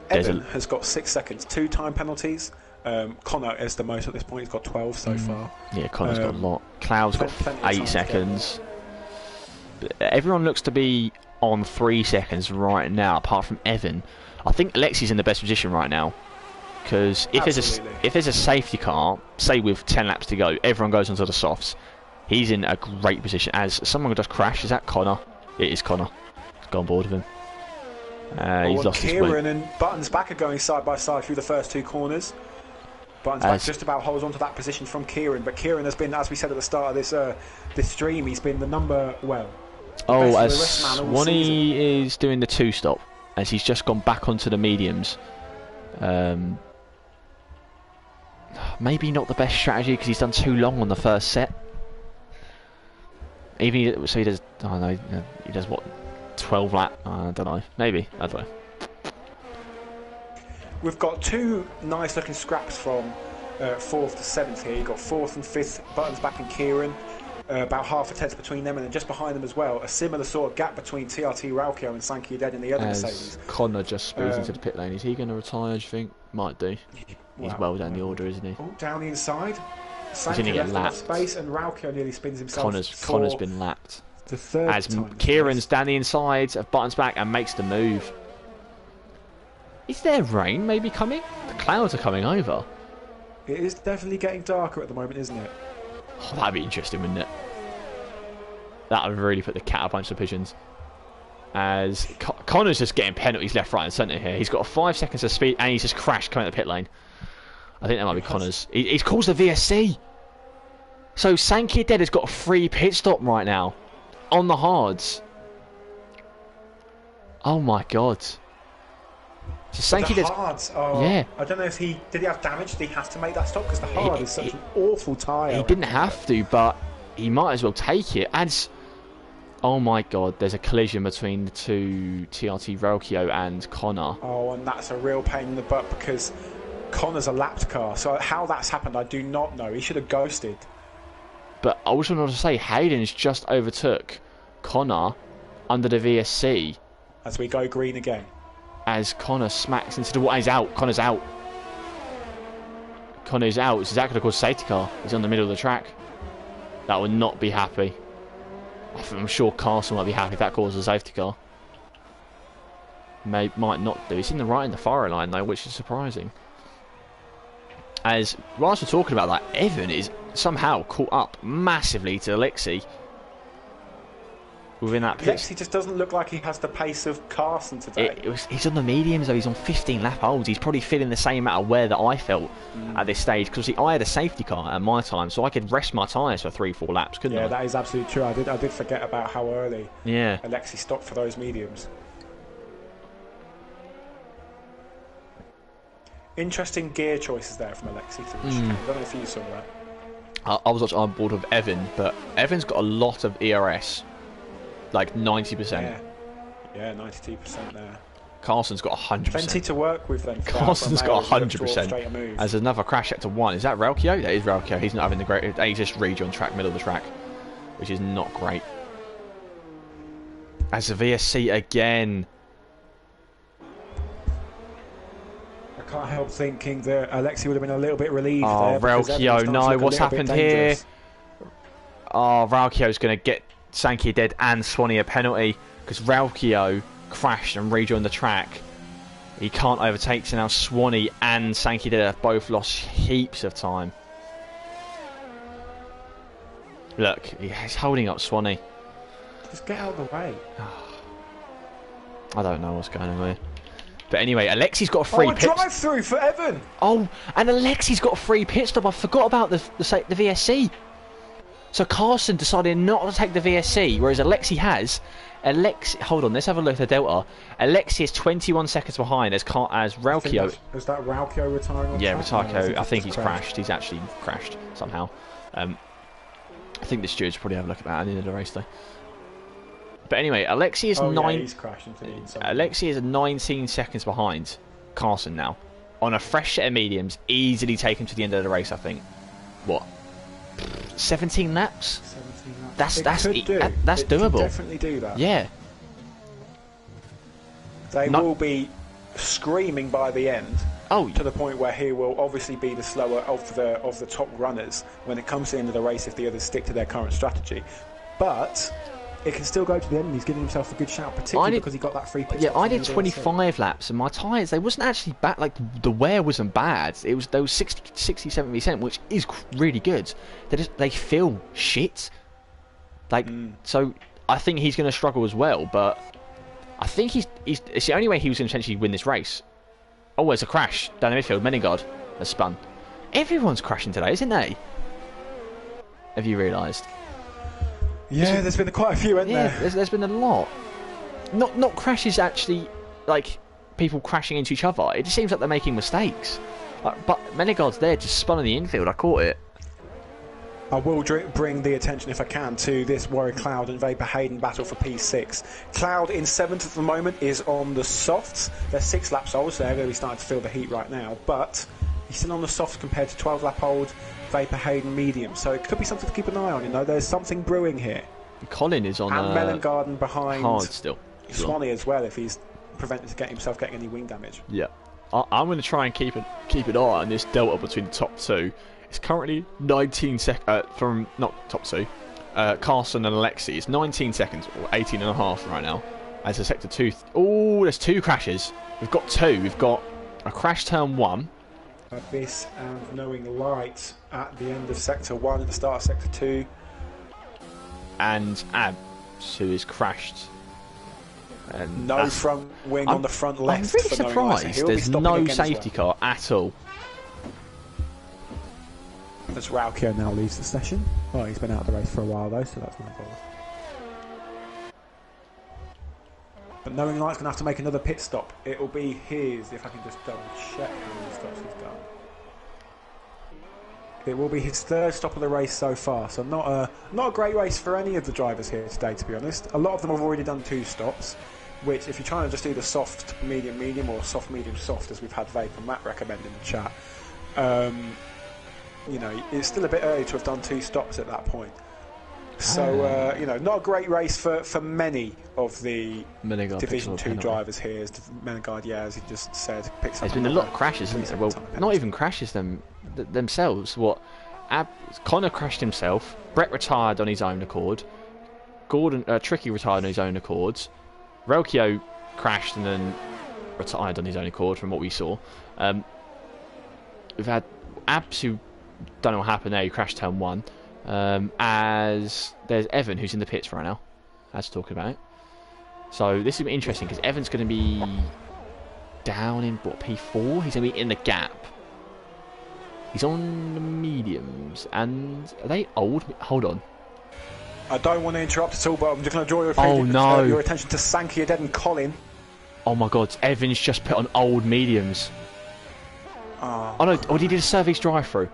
Evan has got 6 seconds, 2 time penalties. Connor is the most at this point. He's got 12 so far. Yeah, Connor's got a lot. Cloud's got 8 seconds. Everyone looks to be on 3 seconds right now, apart from Evan. I think Alexi's in the best position right now. Because if there's a safety car, say with 10 laps to go, everyone goes onto the softs. He's in a great position. As someone just crashed, is that Connor? It is Connor. He's gone board with him. He's lost his wing. Kieran and Buttons back are going side by side through the first 2 corners. Buttons back just about holds on to that position from Kieran, but Kieran has been, as we said at the start of this stream, he's been the number as Swanee is doing the 2 stop, as he's just gone back onto the mediums. maybe not the best strategy because he's done too long on the first set. Even so, he does. I don't know. He does what? 12 lap? I don't know. Maybe. I don't know. We've got two nice looking scraps from 4th to 7th here. You've got 4th and 5th Buttons back and Kieran. About half a tenth between them, and then just behind them as well, a similar sort of gap between TRT Raukio and Sankey Dead in the other Mercedes. Connor just spills into the pit lane. Is he going to retire, do you think? Might do. He's well down the order, isn't he? Oh, down the inside. Sankey left enough space, and Raukio nearly spins himself. Connor's been lapped. The third as time Kieran's down the inside of Buttons back and makes the move. Is there rain maybe coming? The clouds are coming over. It is definitely getting darker at the moment, isn't it? Oh, that'd be interesting, wouldn't it? That would really put the cat up a bunch of pigeons. As Connor's just getting penalties left, right and centre here. He's got 5 seconds of speed and he's just crashed coming at the pit lane. I think that might be Connor's. He's caused the VSC. So Sankey Dead has got a free pit stop right now. On the hards. Oh my god. So Sankey Dead. Yeah. I don't know if did he have damage? Did he have to make that stop? Because the hard is such an awful tyre. He didn't have to, but he might as well take it. And oh my god, there's a collision between the two TRT Raukio and Connor. Oh, and that's a real pain in the butt because Connor's a lapped car. So how that's happened, I do not know. He should have ghosted. But I also want to say, Hayden's just overtook Connor under the VSC. As we go green again. As Connor smacks into the wall. He's out. Connor's out. Connor's out. It's exactly called safety car. He's on the middle of the track. That would not be happy. I'm sure Carson might be happy if that causes a safety car. Might not do. He's in the right in the fire line though, which is surprising. As whilst we're talking about that, Evan is somehow caught up massively to Alexi within that pit. Alexi just doesn't look like he has the pace of Carson today. He's on the mediums though. He's on 15 lap holds. He's probably feeling the same amount of wear that I felt at this stage because I had a safety car at my time, so I could rest my tyres for 3-4 laps, couldn't I? Yeah, that is absolutely true. I did forget about how early Yeah. Alexi stopped for those mediums. Interesting gear choices there from Alexi through the chicane. I don't know if you saw that. I was actually on board with Evan, but Evan's got a lot of ERS, like 90%. Yeah, 92% there. Carson's got 100%. Plenty to work with then. Carson's got 100%. As another crash to 1. Is that Raukio? That is Raukio. He's not having the great. He's just rejoin track, middle of the track, which is not great. As the VSC again. I can't help thinking that Alexi would have been a little bit relieved there. Raukio, no, what's happened here? Oh, Raukio's going to get Sankey Dead and Swanee a penalty because Raukio crashed and rejoined the track. He can't overtake, so now Swanee and Sankey Dead have both lost heaps of time. Look, he's holding up Swanee. Just get out of the way. I don't know what's going on here. But anyway, Alexi's got a free pit stop. Drive through for Evan. Oh, and Alexi's got a free pit stop. I forgot about the VSC. So Carson decided not to take the VSC, whereas Alexi has. Hold on, let's have a look at the delta. Alexi is 21 seconds behind as Raukio. Is that Raukio retiring? Yeah, Raukio. I think he's crashed. He's actually crashed somehow. I think the stewards probably have a look at that at the end of the race though. But anyway, Alexi is Alexi is 19 seconds behind Carson now. On a fresh set of mediums, easily take him to the end of the race, I think. What? 17 laps? 17 laps. That's It doable. Could definitely do that. Yeah. They will be screaming by the end. Oh, to the point where he will obviously be the slower of the top runners when it comes to the end of the race if the others stick to their current strategy. But it can still go to the end and he's giving himself a good shout, particularly because he got that free pit stop. Yeah, I did 25 laps and my tyres, they wasn't actually bad. Like, the wear wasn't bad. It was those 60-70%, which is really good. They feel shit. Like, so I think he's going to struggle as well, but I think it's the only way he was going to potentially win this race. Oh, there's a crash down the midfield. Meningard has spun. Everyone's crashing today, isn't they? Have you realised? Yeah, there's been quite a few, hasn't there? There's been a lot. Not crashes actually, like people crashing into each other. It just seems like they're making mistakes. But Menegard's there, just spun in the infield. I caught it. I will bring the attention, if I can, to this Warrior Cloud and Vapor Hayden battle for P6. Cloud in 7th at the moment is on the softs. They're 6 laps old, so they're going to be starting to feel the heat right now. But he's still on the softs compared to 12 lap old Vapor Hayden medium. So it could be something to keep an eye on. You know, there's something brewing here. Colin is on and Mellengarden behind hard still. Swanee as well, if he's prevented to get himself getting any wing damage. Yeah, I'm going to try and keep an eye on this delta between the top two. It's currently 19 seconds from not top two. Carson and Alexi. It's 19 seconds or 18 and a half right now. As a sector 2. Oh, there's 2 crashes. We've got 2. We've got a crash turn 1. Abyss and Knowing Light at the end of sector 1 at the start of sector 2. And Abs, who is crashed. And no front wing on the front left. I'm really surprised there's no safety car at all. As Raukio now leaves the session. Well, he's been out of the race for a while though, so that's no bother. But Knowing Light's going to have to make another pit stop. It'll be his, if I can just double check how many stops he's done. It will be his 3rd stop of the race so far, so not a great race for any of the drivers here today, to be honest. A lot of them have already done 2 stops, which if you're trying to just do the soft, medium, medium, or soft, medium, soft, as we've had Vape and Matt recommend in the chat, you know, it's still a bit early to have done 2 stops at that point. So, you know, not a great race for many of the Division 2 drivers here. As Menegard, yeah, as he just said, picks up. There's been a lot of crashes, isn't there? Well, not even crashes themselves. Connor crashed himself. Brett retired on his own accord. Gordon, Tricky retired on his own accord. Relkio crashed and then retired on his own accord, from what we saw. We've had Abs, who don't know what happened there. He crashed turn 1. As there's Evan, who's in the pits right now, as talking about it. So this is interesting because Evan's going to be down in what, P4. He's going to be in the gap. He's on the mediums, and are they old? Hold on. I don't want to interrupt at all, but I'm just going to draw your attention to Sankey Dead and Colin. Oh my God, Evan's just put on old mediums. Oh no! Or did he just serve his drive-through?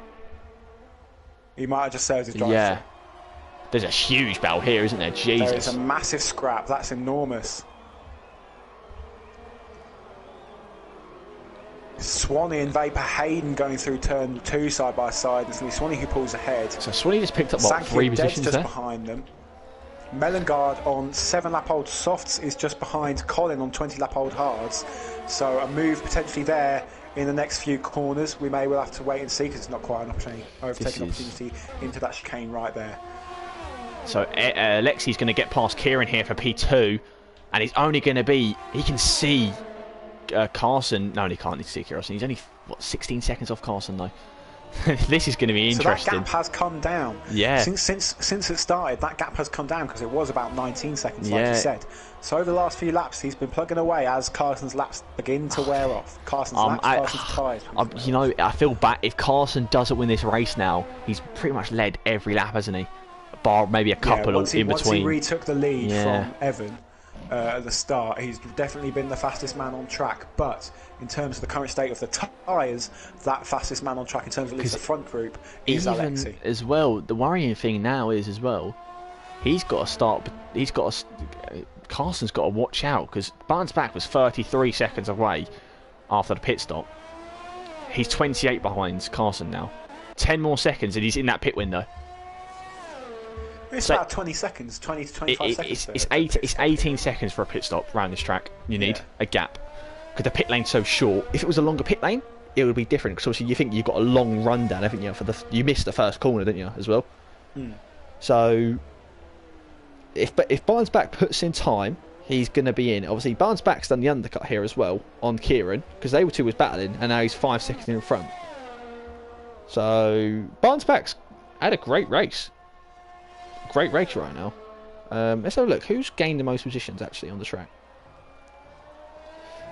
He might have just served his drive-through. Yeah. There's a huge battle here, isn't there? Jesus. There is a massive scrap. That's enormous. Swanee and Vapor Hayden going through turn 2 side by side. It's going to be Swanee who pulls ahead. So Swanee just picked up, what, 3 positions just there? Behind them. Mellengard on 7 lap old softs is just behind Colin on 20 lap old hards. So a move potentially there in the next few corners. We may well have to wait and see because it's not quite an opportunity, opportunity into that chicane right there. So Lexi's going to get past Kieran here for P2, and he's only going to be, he can see Carson. No, he can't see Carson. He's only, what, 16 seconds off Carson though. This is going to be interesting. So that gap has come down. Yeah. Since it started, that gap has come down because it was about 19 seconds, like you said. So over the last few laps, he's been plugging away as Carson's laps begin to wear off. Carson's tyres. You know, I feel bad if Carson doesn't win this race now. He's pretty much led every lap, hasn't he? Bar maybe a couple in between. Once he retook the lead from Evan at the start, he's definitely been the fastest man on track. But in terms of the current state of the tyres, that fastest man on track in terms of at least the front group is Alexi. As well, the worrying thing now is as well, he's got to start. Carson's got to watch out because Barnes back was 33 seconds away after the pit stop. He's 28 behind Carson now. 10 more seconds and he's in that pit window. It's about 20 seconds, 20 to 25 seconds. It's 18 seconds for a pit stop around this track. You need a gap. Because the pit lane's so short. If it was a longer pit lane, it would be different. Because obviously you think you've got a long rundown, haven't you? You missed the first corner, didn't you, as well? So, if Barnes back puts in time, he's going to be in. Obviously, Barnes back's done the undercut here as well on Kieran. Because they were two was battling, and now he's 5 seconds in front. So, Barnes back's had a great race. Great race right now. Let's have a look. Who's gained the most positions actually on the track?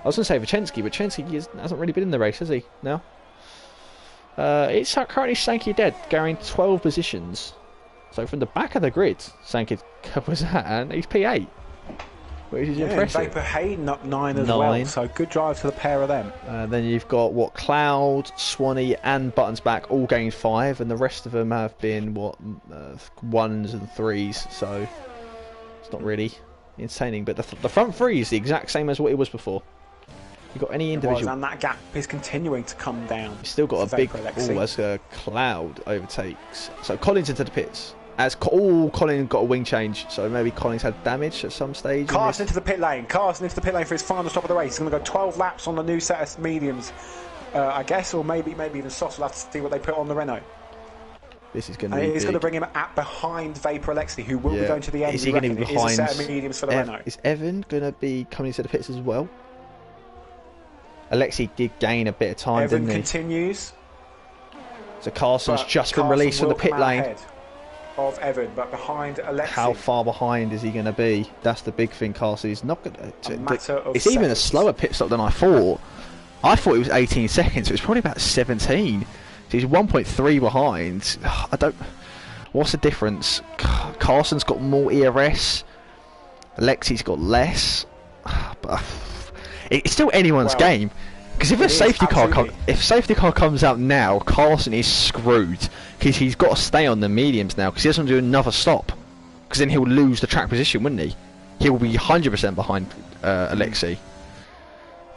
I was going to say Vachensky, but Vachensky hasn't really been in the race, has he? No. It's currently Sankey Dead, carrying 12 positions. So from the back of the grid, Sankey was at, and he's P8. which is Yeah, impressive. Vapor Hayden up 9 as well, so good drive to the pair of them. Then you've got Cloud, Swanee, and Buttons back all gained 5, and the rest of them have been 1s and 3s. So it's not really insane. But the front three is the exact same as what it was before. You got any individual? And that gap is continuing to come down. You've still got a big Alexi. as Cloud overtakes. So Collins into the pits. Collins got a wing change, so maybe Collins had damage at some stage. Carson into the pit lane. Carson into the pit lane for his final stop of the race. He's going to go 12 laps on the new set of mediums, I guess, or maybe even softs. We'll have to see what they put on the Renault. This is going to be. It's going to bring him behind Vapor Alexi, who will be going to the end. Is he going to be behind? It is a set of mediums for the Renault. Is Evan going to be coming into the pits as well? Alexi did gain a bit of time, Evan didn't he? continues. So Carson's just been released from the pit lane. Of Evan, but behind Alexi. How far behind is he going to be? That's the big thing, Carson. He's not going to. It's even a slower pit stop than I thought. I thought it was 18 seconds. So it's probably about 17. So he's 1.3 behind. I don't. What's the difference? Carson's got more ERS. Alexi's got less. But it's still anyone's game. Because if a safety car comes out now, Carson is screwed. Because he's got to stay on the mediums now. Because he doesn't do another stop. Because then he'll lose the track position, wouldn't he? He'll be 100% behind Alexi.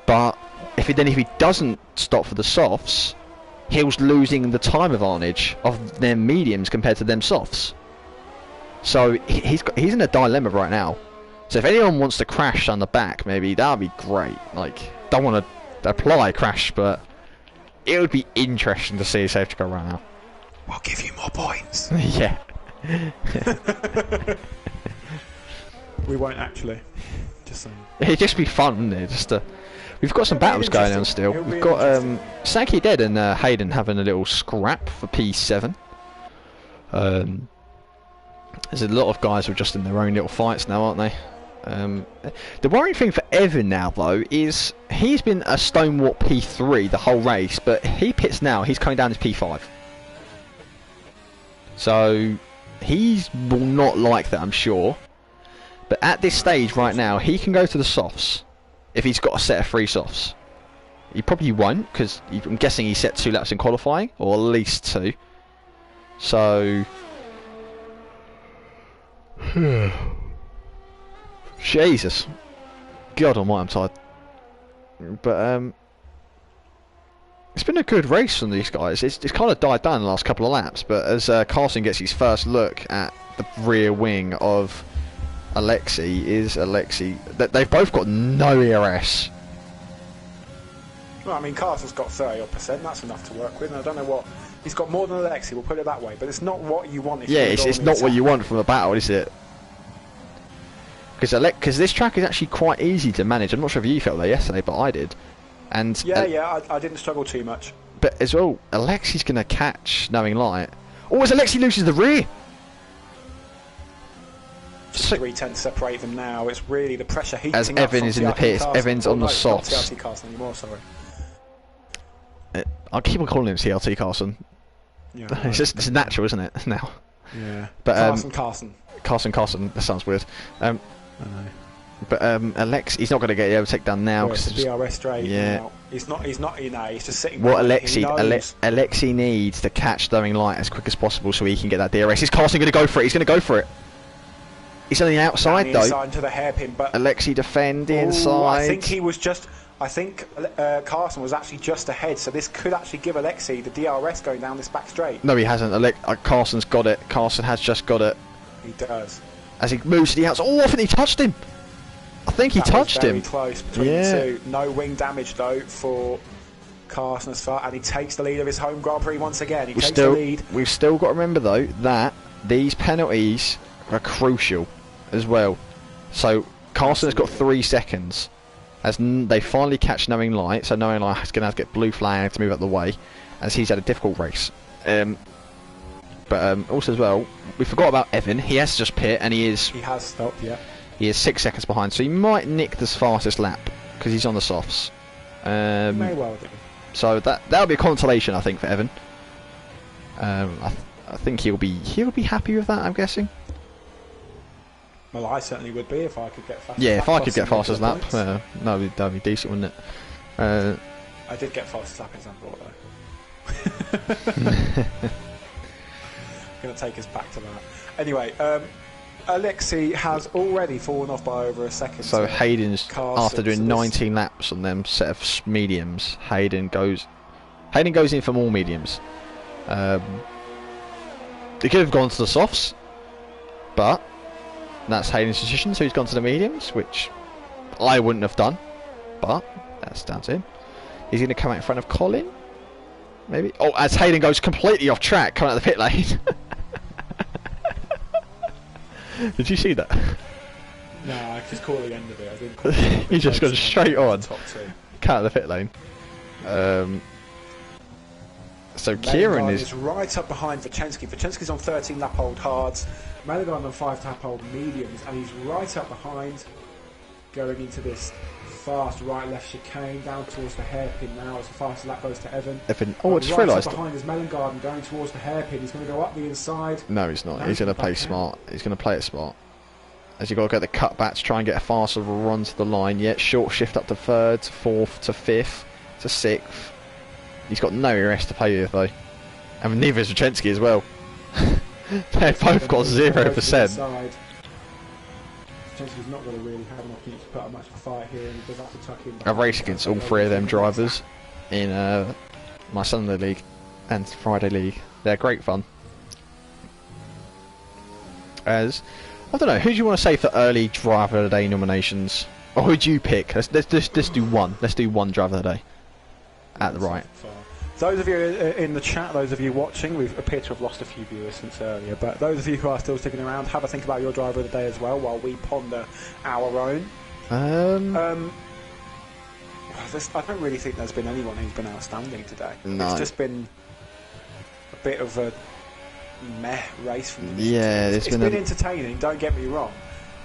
But if he doesn't stop for the softs, he's losing the time advantage of them mediums compared to them softs. So he's in a dilemma right now. So if anyone wants to crash on the back, maybe that would be great. Like, don't want to apply crash, but it would be interesting to see a safety car run out. We'll give you more points. Yeah. We won't actually. Just saying. It'd just be fun, wouldn't it? We've got some battles going on still. We've got Sankey Dead and Hayden having a little scrap for P7. There's a lot of guys who are just in their own little fights now, aren't they? The worrying thing for Evan now, though, is he's been a stonewall P3 the whole race, but he pits now. He's coming down as P5. So he will not like that, I'm sure. But at this stage right now, he can go to the softs if he's got a set of 3 softs. He probably won't, because I'm guessing he set 2 laps in qualifying, or at least 2. So Jesus, God almighty, I'm tired. But it's been a good race from these guys. It's kind of died down in the last couple of laps, but as Carson gets his first look at the rear wing of Alexi, they've both got no ERS. Well, I mean, Carson's got 30%. That's enough to work with. And I don't know what he's got more than Alexi. We'll put it that way. But it's not what you want. It's not what you want from a battle, is it? Because this track is actually quite easy to manage. I'm not sure if you felt that yesterday, but I did. And I didn't struggle too much. But as well, Alexi's going to catch Knowing Light. Oh, as Alexi loses the rear! Just 3/10 separate them now. It's really the pressure heating as Evan is in the pits. Evan's on the softs. Not TLT Carson anymore, sorry. I'll keep on calling him TLT Carson. Yeah, it's natural, isn't it? Now. Yeah. But Carson. That sounds weird. I know. But Alex, he's not going to get the overtake done now. It's the DRS straight. Yeah. Now. He's not. He's just sitting. What Alexi needs to catch Knowing Light as quick as possible so he can get that DRS. Is Carson going to go for it? He's going to go for it. He's on the outside though. Inside to the hairpin, but Alexi defend inside. I think he was just. I think Carson was actually just ahead, so this could actually give Alexi the DRS going down this back straight. No, he hasn't. Carson's got it. Carson has just got it. He does. As he moves to the outside. Oh, I think he touched him. I think he touched him. Very close between the two. No wing damage though for Carson as far, and he takes the lead of his home Grand Prix once again. He takes the lead. We've still got to remember though that these penalties are crucial as well. So Carson has got 3 seconds. As they finally catch Knowing Light, so Knowing Light is going to have to get blue flag to move out the way, as he's had a difficult race. But also as well, we forgot about Evan. He has just pit, and he has stopped. Yeah. He is 6 seconds behind, so he might nick the fastest lap because he's on the softs. May well do. So that'll be a consolation, I think, for Evan. I think he'll be happy with that. I'm guessing. Well, I certainly would be if I could get fast. Yeah, if I could get fastest lap, that'd be decent, wouldn't it? I did get fastest lap in Zandvoort though. Going to take us back to that. Anyway, Alexei has already fallen off by over a second. So Hayden's, after doing so 19 laps on them set of mediums, Hayden goes in for more mediums. He could have gone to the softs, but that's Hayden's decision, so he's gone to the mediums, which I wouldn't have done, but that's down to him. He's going to come out in front of Colin, maybe? Oh, as Hayden goes completely off track, coming out of the pit lane. Did you see that? No, I just caught the end of it. I didn't call He just got straight on. Top two. Cut out of the pit lane. So Kieran is right up behind Vachensky. Vachensky's on 13 lap old hards, Malagon on 5 lap old mediums, and he's right up behind, going into this fast right-left chicane down towards the hairpin now as the fastest lap goes to Evan. Oh, I just realised. Right behind is Mellengarden going towards the hairpin. He's going to go up the inside. No, he's not. He's going to play smart. He's going to play it smart. As you've got to get the cutback to try and get a faster run to the line. Yet short shift up to 3rd, to 4th, to 5th, to 6th. He's got no rest to play with though. And neither is Vachensky as well. They've both got 0%. Vachensky's not going to really have an opportunity to put up much of a fight here, and he does have to tuck in. A race against all 3 of them drivers in my Sunday League and Friday League. They're great fun. As I don't know, who do you want to say for early driver of the day nominations, or who do you pick? Let's do one. Let's do one driver of the day. At the right. Those of you in the chat, those of you watching, we appear to have lost a few viewers since earlier, but those of you who are still sticking around, have a think about your driver of the day as well while we ponder our own. I don't really think there's been anyone who's been outstanding today. No. It's just been a bit of a meh race from the it's been entertaining, don't get me wrong,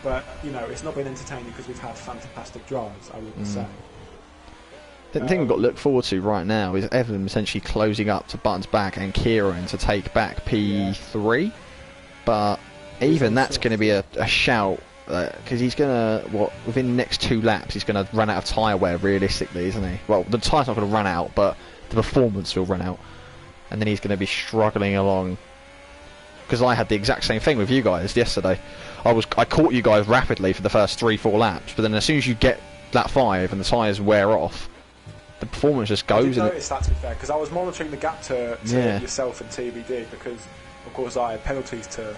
but you know, it's not been entertaining because we've had fantastic drives, I wouldn't say. The thing we've got to look forward to right now is Evan essentially closing up to Buttons back and Kieran to take back P3, but even that's going to be a shout, because he's going to, within the next 2 laps he's going to run out of tyre wear realistically, isn't he? Well, the tyre's not going to run out, but the performance will run out, and then he's going to be struggling along, because I had the exact same thing with you guys yesterday. I caught you guys rapidly for the first 3-4 laps, but then as soon as you get lap 5 and the tyres wear off, the performance just goes. I did notice that, to be fair, because I was monitoring the gap to yourself and TBD, because of course I had penalties to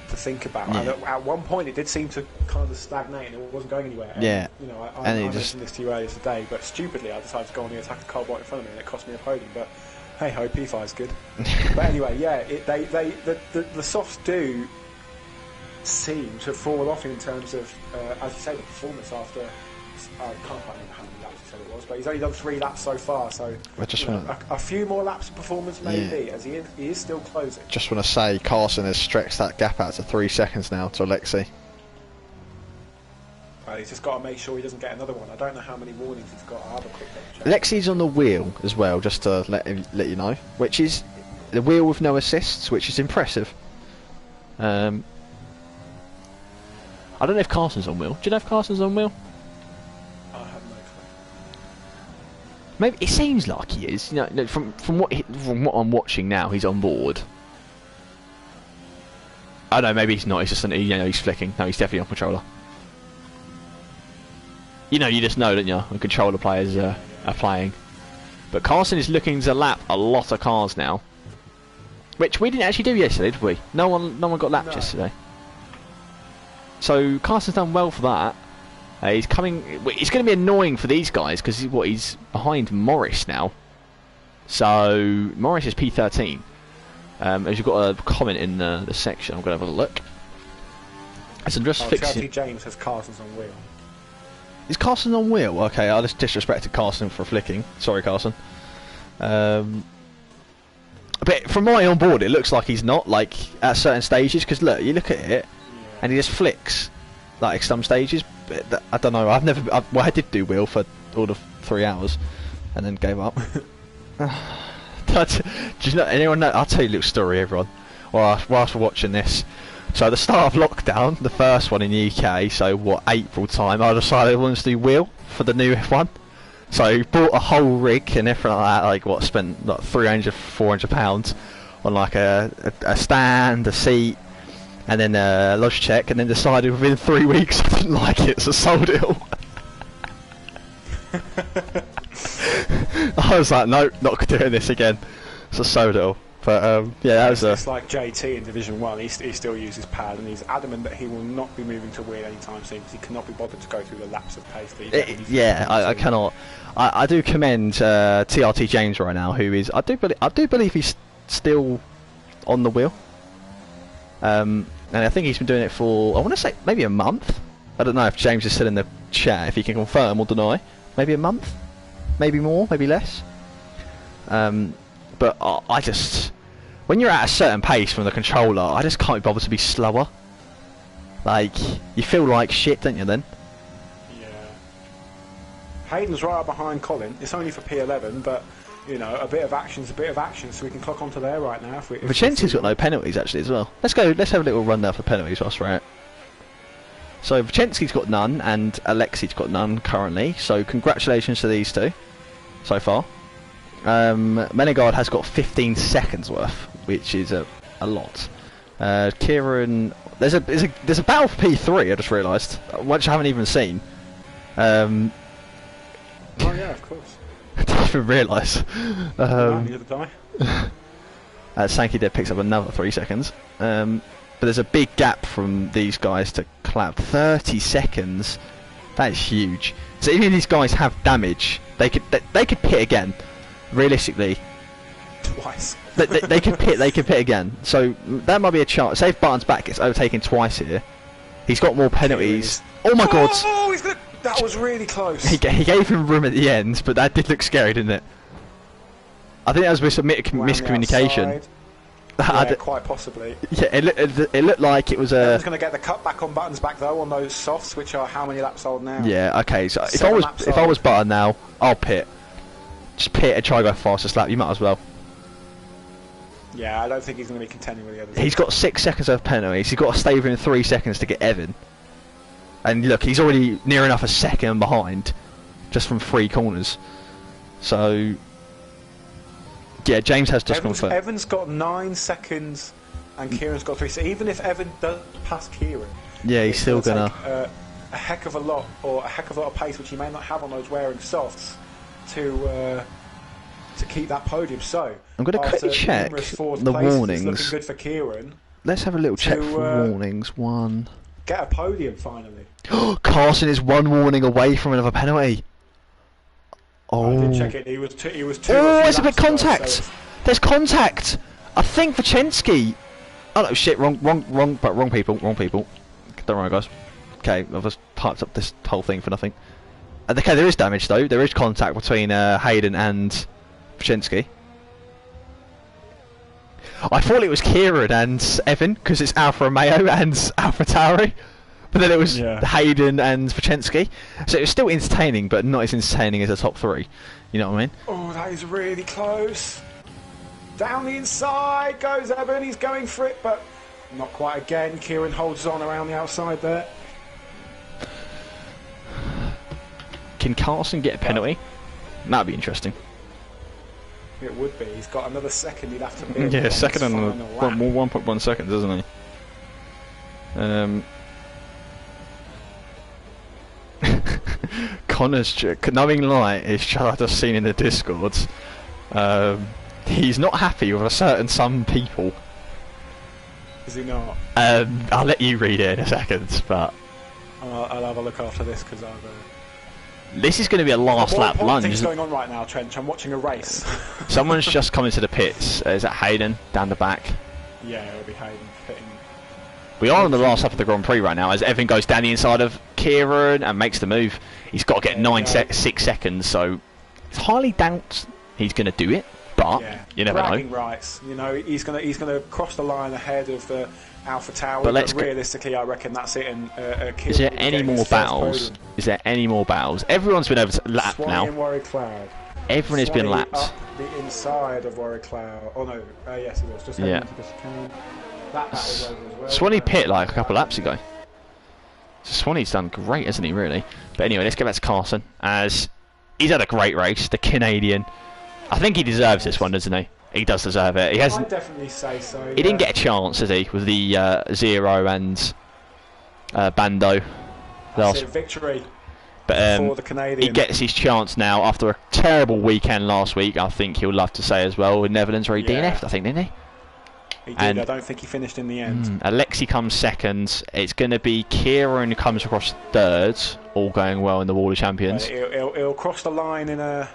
think about, and at one point it did seem to kind of stagnate and it wasn't going anywhere. And, you know, I mentioned this to you earlier today, but stupidly I decided to go on the attack of car right in front of me and it cost me a podium, but hey ho, P5 is good. But anyway, the softs do seem to fall off in terms of, as you say, the performance after, I can't quite remember how many laps he said it was, but he's only done 3 laps so far, so a few more laps of performance maybe, as he is still closing. Just want to say, Carson has stretched that gap out to 3 seconds now to Alexei. Well, he's just got to make sure he doesn't get another one. I don't know how many warnings he's got. I'll have a quick check. Alexei's on the wheel as well, just to let you know, which is the wheel with no assists, which is impressive. I don't know if Carson's on wheel. Do you know if Carson's on wheel? Maybe it seems like he is. You know, from what I'm watching now, he's on board. I don't know. Maybe he's not. He's just he's flicking. No, he's definitely on controller. You know, you just know, don't you? When controller players are playing. But Carson is looking to lap a lot of cars now, which we didn't actually do yesterday, did we? No one got lapped yesterday. So Carson's done well for that. He's coming. It's going to be annoying for these guys because he's behind Morris now. So Morris is P13. As you've got a comment in the section, I'm going to have a look. As I'm just fixing. Chelsea James says Carson's on wheel. Is Carson on wheel? Okay, I just disrespected Carson for flicking. Sorry, Carson. But from my on board, it looks like he's not, like at certain stages. Because look, you look at it, and he just flicks, like some stages. But I don't know. I did do wheel for all the 3 hours, and then gave up. Do you know anyone know? I'll tell you a little story, everyone. Whilst we're watching this, So at the start of lockdown, the first one in the UK, so what, April time, I decided I wanted to do wheel for the new F1. So bought a whole rig and everything like that, like what, spent like 300, 400 pounds on like a stand, a seat, and then a Logitech, and then decided within 3 weeks I didn't like it, so sold it all. I was like, nope, not doing this again, so sold it all. But yeah, that was it's like JT in Division 1, he still uses pad, and he's adamant that he will not be moving to wheel anytime soon because he cannot be bothered to go through the laps of pace that I cannot. I do commend TRT James right now, who is, I do believe he's still on the wheel. And I think he's been doing it for, I want to say, maybe a month. I don't know if James is still in the chat, if he can confirm or deny. Maybe a month? Maybe more, maybe less. But I just... When you're at a certain pace from the controller, I just can't be bothered to be slower. Like, you feel like shit, don't you then? Yeah. Hayden's right up behind Colin. It's only for P11, but, you know, a bit of action's a bit of action, so we can clock onto there right now. Vicente's got no penalties, actually, as well. Let's have a little rundown for penalties whilst we're at. So, Vicente's got none, and Alexi's got none currently, so congratulations to these two so far. Menegard has got 15 seconds worth, which is a lot. Kieran, there's a battle for P3. I just realised, which I haven't even seen. Oh yeah, of course. I didn't even realise. Neither did I. Sankey Dead picks up another 3 seconds. But there's a big gap from these guys to Cloud. 30 seconds. That is huge. So even if these guys have damage, they could pit again. Realistically, twice. they could pit again. So that might be a chance. Say if Barton's back gets overtaken twice here, he's got more penalties. Oh my god! Oh, that was really close. He gave him room at the end, but that did look scary, didn't it? I think that was miscommunication. Yeah, quite possibly. Yeah, it looked like it was a... He's going to get the cut back on Button's back though on those softs, which are how many laps old now? Yeah, okay. So if I was Button now, I'll pit. Just pit and try to go fastest lap. You might as well. Yeah, I don't think he's going to be contending with the others. He's got 6 seconds of penalties. He's got to stay within 3 seconds to get Evan. And look, he's already near enough a second behind, just from 3 corners. So yeah, James has just confirmed. Evan's got 9 seconds, and Kieran's got 3. So even if Evan does pass Kieran, yeah, he's still gonna a heck of a lot of pace, which he may not have on those wearing softs, to keep that podium. So I'm going to quickly check the warnings. Looking good for Kieran. Let's have a little check for warnings. One. Get a podium finally. Carson is 1 warning away from another penalty. Oh. I did check it. He was 2. Oh, there's a bit of contact. So there's contact. I think Vicenski. Oh no, shit. Wrong people. Don't worry, guys. Okay, I've just typed up this whole thing for nothing. Okay, there is damage though. There is contact between Hayden and Vicenski. I thought it was Kieran and Evan because it's Alfa Romeo and Alpha Tauri, but then it was Hayden and Vicenski. So it was still entertaining, but not as entertaining as the top 3. You know what I mean? Oh, that is really close. Down the inside goes Evan. He's going for it, but not quite again. Kieran holds on around the outside there. Can Carson get a penalty? That'd be interesting. It would be. He's got another second he'd have to build. Yeah, second and 1.1 seconds, isn't he? Connor's knowing light is just seen in the Discords. He's not happy with a certain some people. Is he not? I'll let you read it in a second, but I'll have a look after this because I've. This is going to be a last lap lunge. What's going on right now, Trench? I'm watching a race. Someone's just come into the pits. Is that Hayden down the back? Yeah, it'll be Hayden pitting. We are on the last lap of the Grand Prix right now as Evan goes down the inside of Kieran and makes the move. He's got to get 6 seconds, so it's highly doubt he's going to do it, but you never know. Rights. You know, he's going to cross the line ahead of the Alpha Tower, but realistically I reckon that's it. And is there any more battles? Is there any more battles? Everyone's been over to lap now. Everyone has been lapped. Up the inside of Warrior Cloud. Oh no, yes it was. Just into the chicane. That was over as well. Swanee pit like a couple of laps ago. So Swanee's done great, hasn't he, really? But anyway, let's get back to Carson, as he's had a great race, the Canadian. I think he deserves this one, doesn't he? He does deserve it. He hasn't. I'd definitely say so. He didn't get a chance, did he, with the Zero and Bando. That's it, victory but for the Canadian. He gets his chance now after a terrible weekend last week. I think he'll love to say as well in Netherlands where he DNF'd, I think, didn't he? He did. I don't think he finished in the end. Alexei comes second. It's going to be Kieran who comes across third, all going well in the Wall of Champions. He'll cross the line in a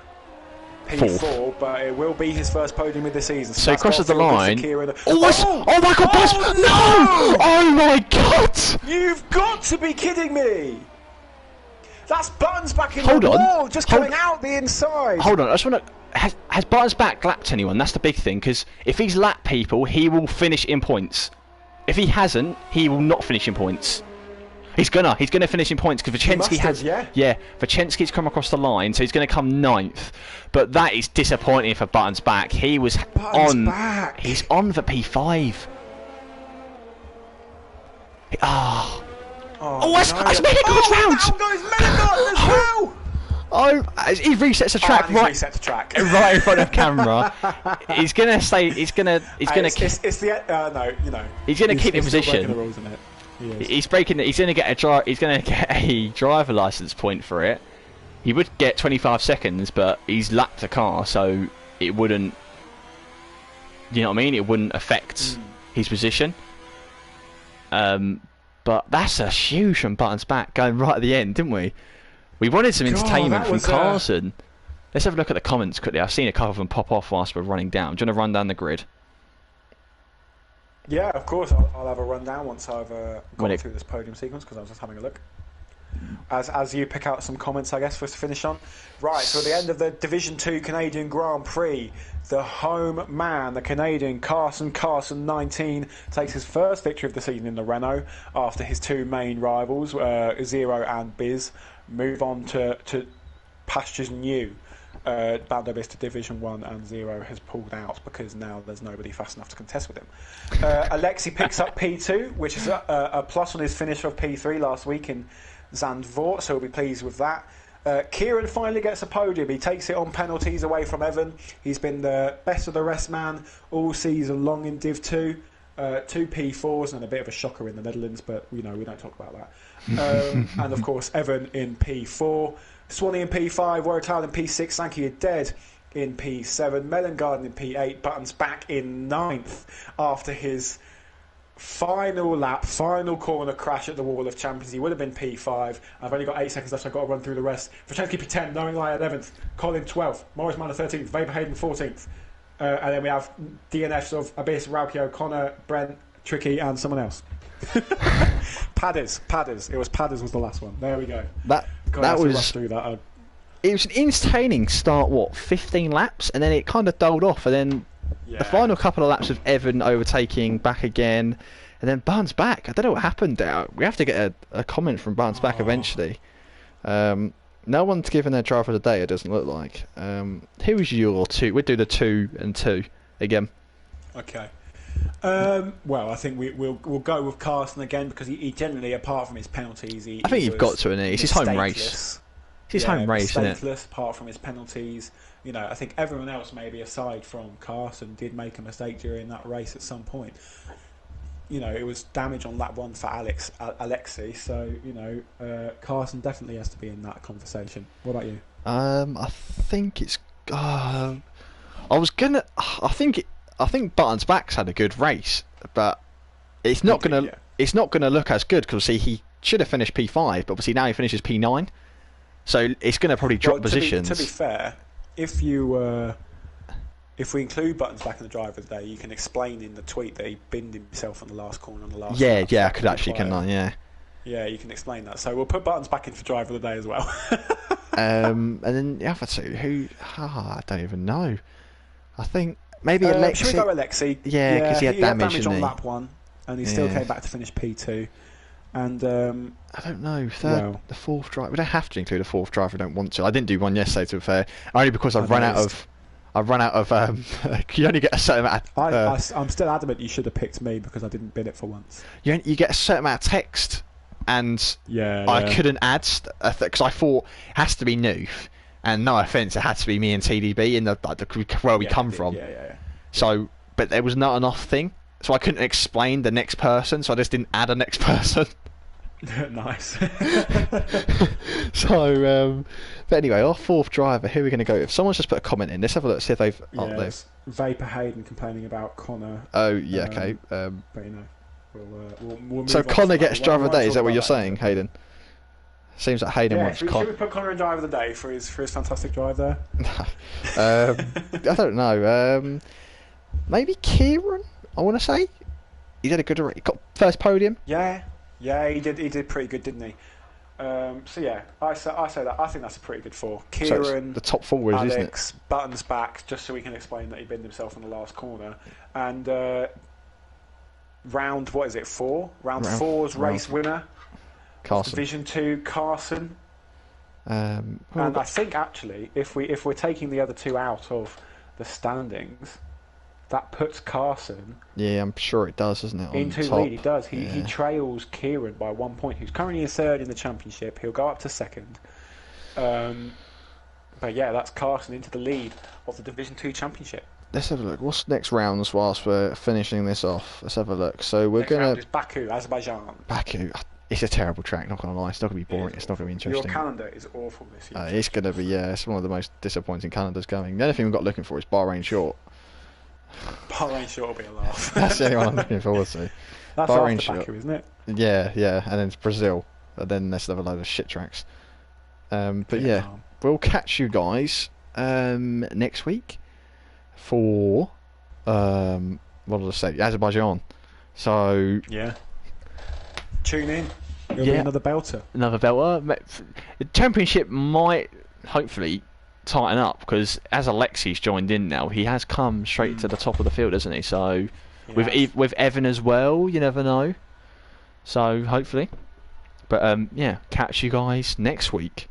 P4, but it will be his first podium of the season. So he crosses the line. Oh my God, Buzz! No! Oh my God! You've got to be kidding me! That's Buttons back in Hold the on. wall, just coming out the inside. Hold on, I just want to. Has Buttons back lapped anyone? That's the big thing, because if he's lapped people, he will finish in points. If he hasn't, he will not finish in points. He's gonna finish in points because Vachensky has. Yeah, Vachensky's come across the line, so he's gonna come 9th. But that is disappointing for Buttons back. He was Back. He's on for P5. That's Menego's round! Now goes Menegard as well! Oh, he resets the track Resets the track right in front of camera. He's gonna say he's gonna It's the no, you know. He's gonna keep in position. The rules, isn't it? He's breaking. He's gonna get a driver license point for it. He would get 25 seconds, but he's lapped the car, so it wouldn't. You know what I mean? It wouldn't affect his position. But that's a huge from Buttons back going right at the end, didn't we? We wanted some entertainment from Carson. Let's have a look at the comments quickly. I've seen a couple of them pop off whilst we're running down. Do you want to run down the grid? Yeah, of course. I'll have a rundown once I've gone through this podium sequence, because I was just having a look. As you pick out some comments, I guess, for us to finish on. Right, so at the end of the Division 2 Canadian Grand Prix, the home man, the Canadian Carson 19, takes his first victory of the season in the Renault after his two main rivals, Zero and Biz, move on to pastures new. Bando Biz to Division 1, and Zero has pulled out because now there's nobody fast enough to contest with him. Alexei picks up P2, which is a plus on his finish of P3 last week in Zandvoort, so we'll be pleased with that. Kieran finally gets a podium. He takes it on penalties away from Evan. He's been the best of the rest man all season long in Div 2. 2 P4s and a bit of a shocker in the Netherlands, but we don't talk about that. And of course Evan in P4, Swanee in P5, Warwick Cloud in P6, Sankey are dead in P7, Melon Garden in P8, Buttons back in 9th after his final lap, final corner crash at the Wall of Champions. He would have been P5. I've only got 8 seconds left, so I've got to run through the rest. Vachensky P10, Knowing Lie 11th, Colin 12th, Morris Manor 13th, Vapor Hayden 14th. And then we have DNFs of Abyss, Rauki O'Connor, Brent, Tricky, and someone else. Padders. It was Padders was the last one. There we go. That was through that. It was an entertaining start. 15 laps, and then it kind of dulled off, and then the final couple of laps of Evan overtaking back again, and then Barnes back. I don't know what happened there. We have to get a comment from Barnes back eventually. No one's given their driver of the day, it doesn't look like. Who was your 2? We'll do the 2 and 2 again. Okay. Well, I think we'll go with Carson again, because he generally, apart from his penalties, I think you've got to, isn't it? It's his home race. It's his home race, isn't it? Apart from his penalties. I think everyone else, maybe aside from Carson, did make a mistake during that race at some point. It was damage on lap 1 for Alexei, so Carson definitely has to be in that conversation. What about you? I think it's. I think Buttons Back's had a good race, but it's not gonna. It's not gonna look as good, because he should have finished P5, but obviously now he finishes P9, so it's gonna probably drop positions. To be fair, if we include Buttons Back in the driver of the day, you can explain in the tweet that he binned himself on the last corner on the last lap. I could actually, couldn't I? Yeah, you can explain that. So we'll put Buttons Back in for driver of the day as well. And then the other 2, who? I don't even know. I think maybe Alexei. Should we go Alexei? Yeah, because he had damage on lap 1, and he still came back to finish P2. And I don't know. The 4th driver. We don't have to include a 4th driver. I don't want to. I didn't do one yesterday, to be fair. Only because I've run out of I've run out of. You only get a certain amount. I'm still adamant you should have picked me because I didn't bin it for once. You get a certain amount of text, and Yeah. I couldn't add because I thought it has to be Noof, and no offense, it had to be me and TDB in the where we come from. Yeah. So, but there was not enough thing, so I couldn't explain the next person, so I just didn't add a next person. Nice. So, but anyway, our fourth driver. Who are we going to go with? Someone's just put a comment in. Let's have a look. See if they've. It's Vapor Hayden complaining about Connor. Oh yeah, okay. But you know, we'll move so on Connor to gets that. driver of the day. We'll Is that what talk you're about saying, Hayden? Seems like Hayden wants should Connor. we put Connor in driver of the day for his fantastic drive there? I don't know. Maybe Kieran. I want to say he did a good. He got first podium. Yeah, he did. He did pretty good, didn't he? So yeah, I say that. I think that's a pretty good four. Kieran, So the top forward, Alex, isn't it? Buttons back, just so we can explain that he binned himself in the last corner. And round, what is it? 4? Round 4's race winner. Carson. Division 2, Carson. And I think actually, if we're taking the other two out of the standings, that puts Carson. Yeah, I'm sure it does, doesn't it? Into top. lead, he does. He trails Kieran by 1 point, who's currently in third in the championship. He'll go up to second. But yeah, that's Carson into the lead of the Division 2 championship. Let's have a look. What's next rounds whilst we're finishing this off? Let's have a look. So we're Next round is Baku, Azerbaijan. Baku. It's a terrible track, not gonna lie. It's not gonna be boring. It's not gonna be interesting. Your calendar is awful this year. It's gonna be, it's one of the most disappointing calendars going. The only thing we've got looking for is Bahrain Short. Bahrain Short will be a laugh. That's the only one I'm looking forward to. That's Bahrain after Short. Baku, isn't it? Yeah, and then it's Brazil. And then there's another load of shit tracks. But yeah, calm. we'll catch you guys next week for what did I say? Azerbaijan. So yeah, tune in. It'll Yeah. be another belter. Another belter. The championship might hopefully tighten up because as Alexi's joined in now, he has come straight to the top of the field, hasn't he? So with Evan as well, you never know. So hopefully, but catch you guys next week.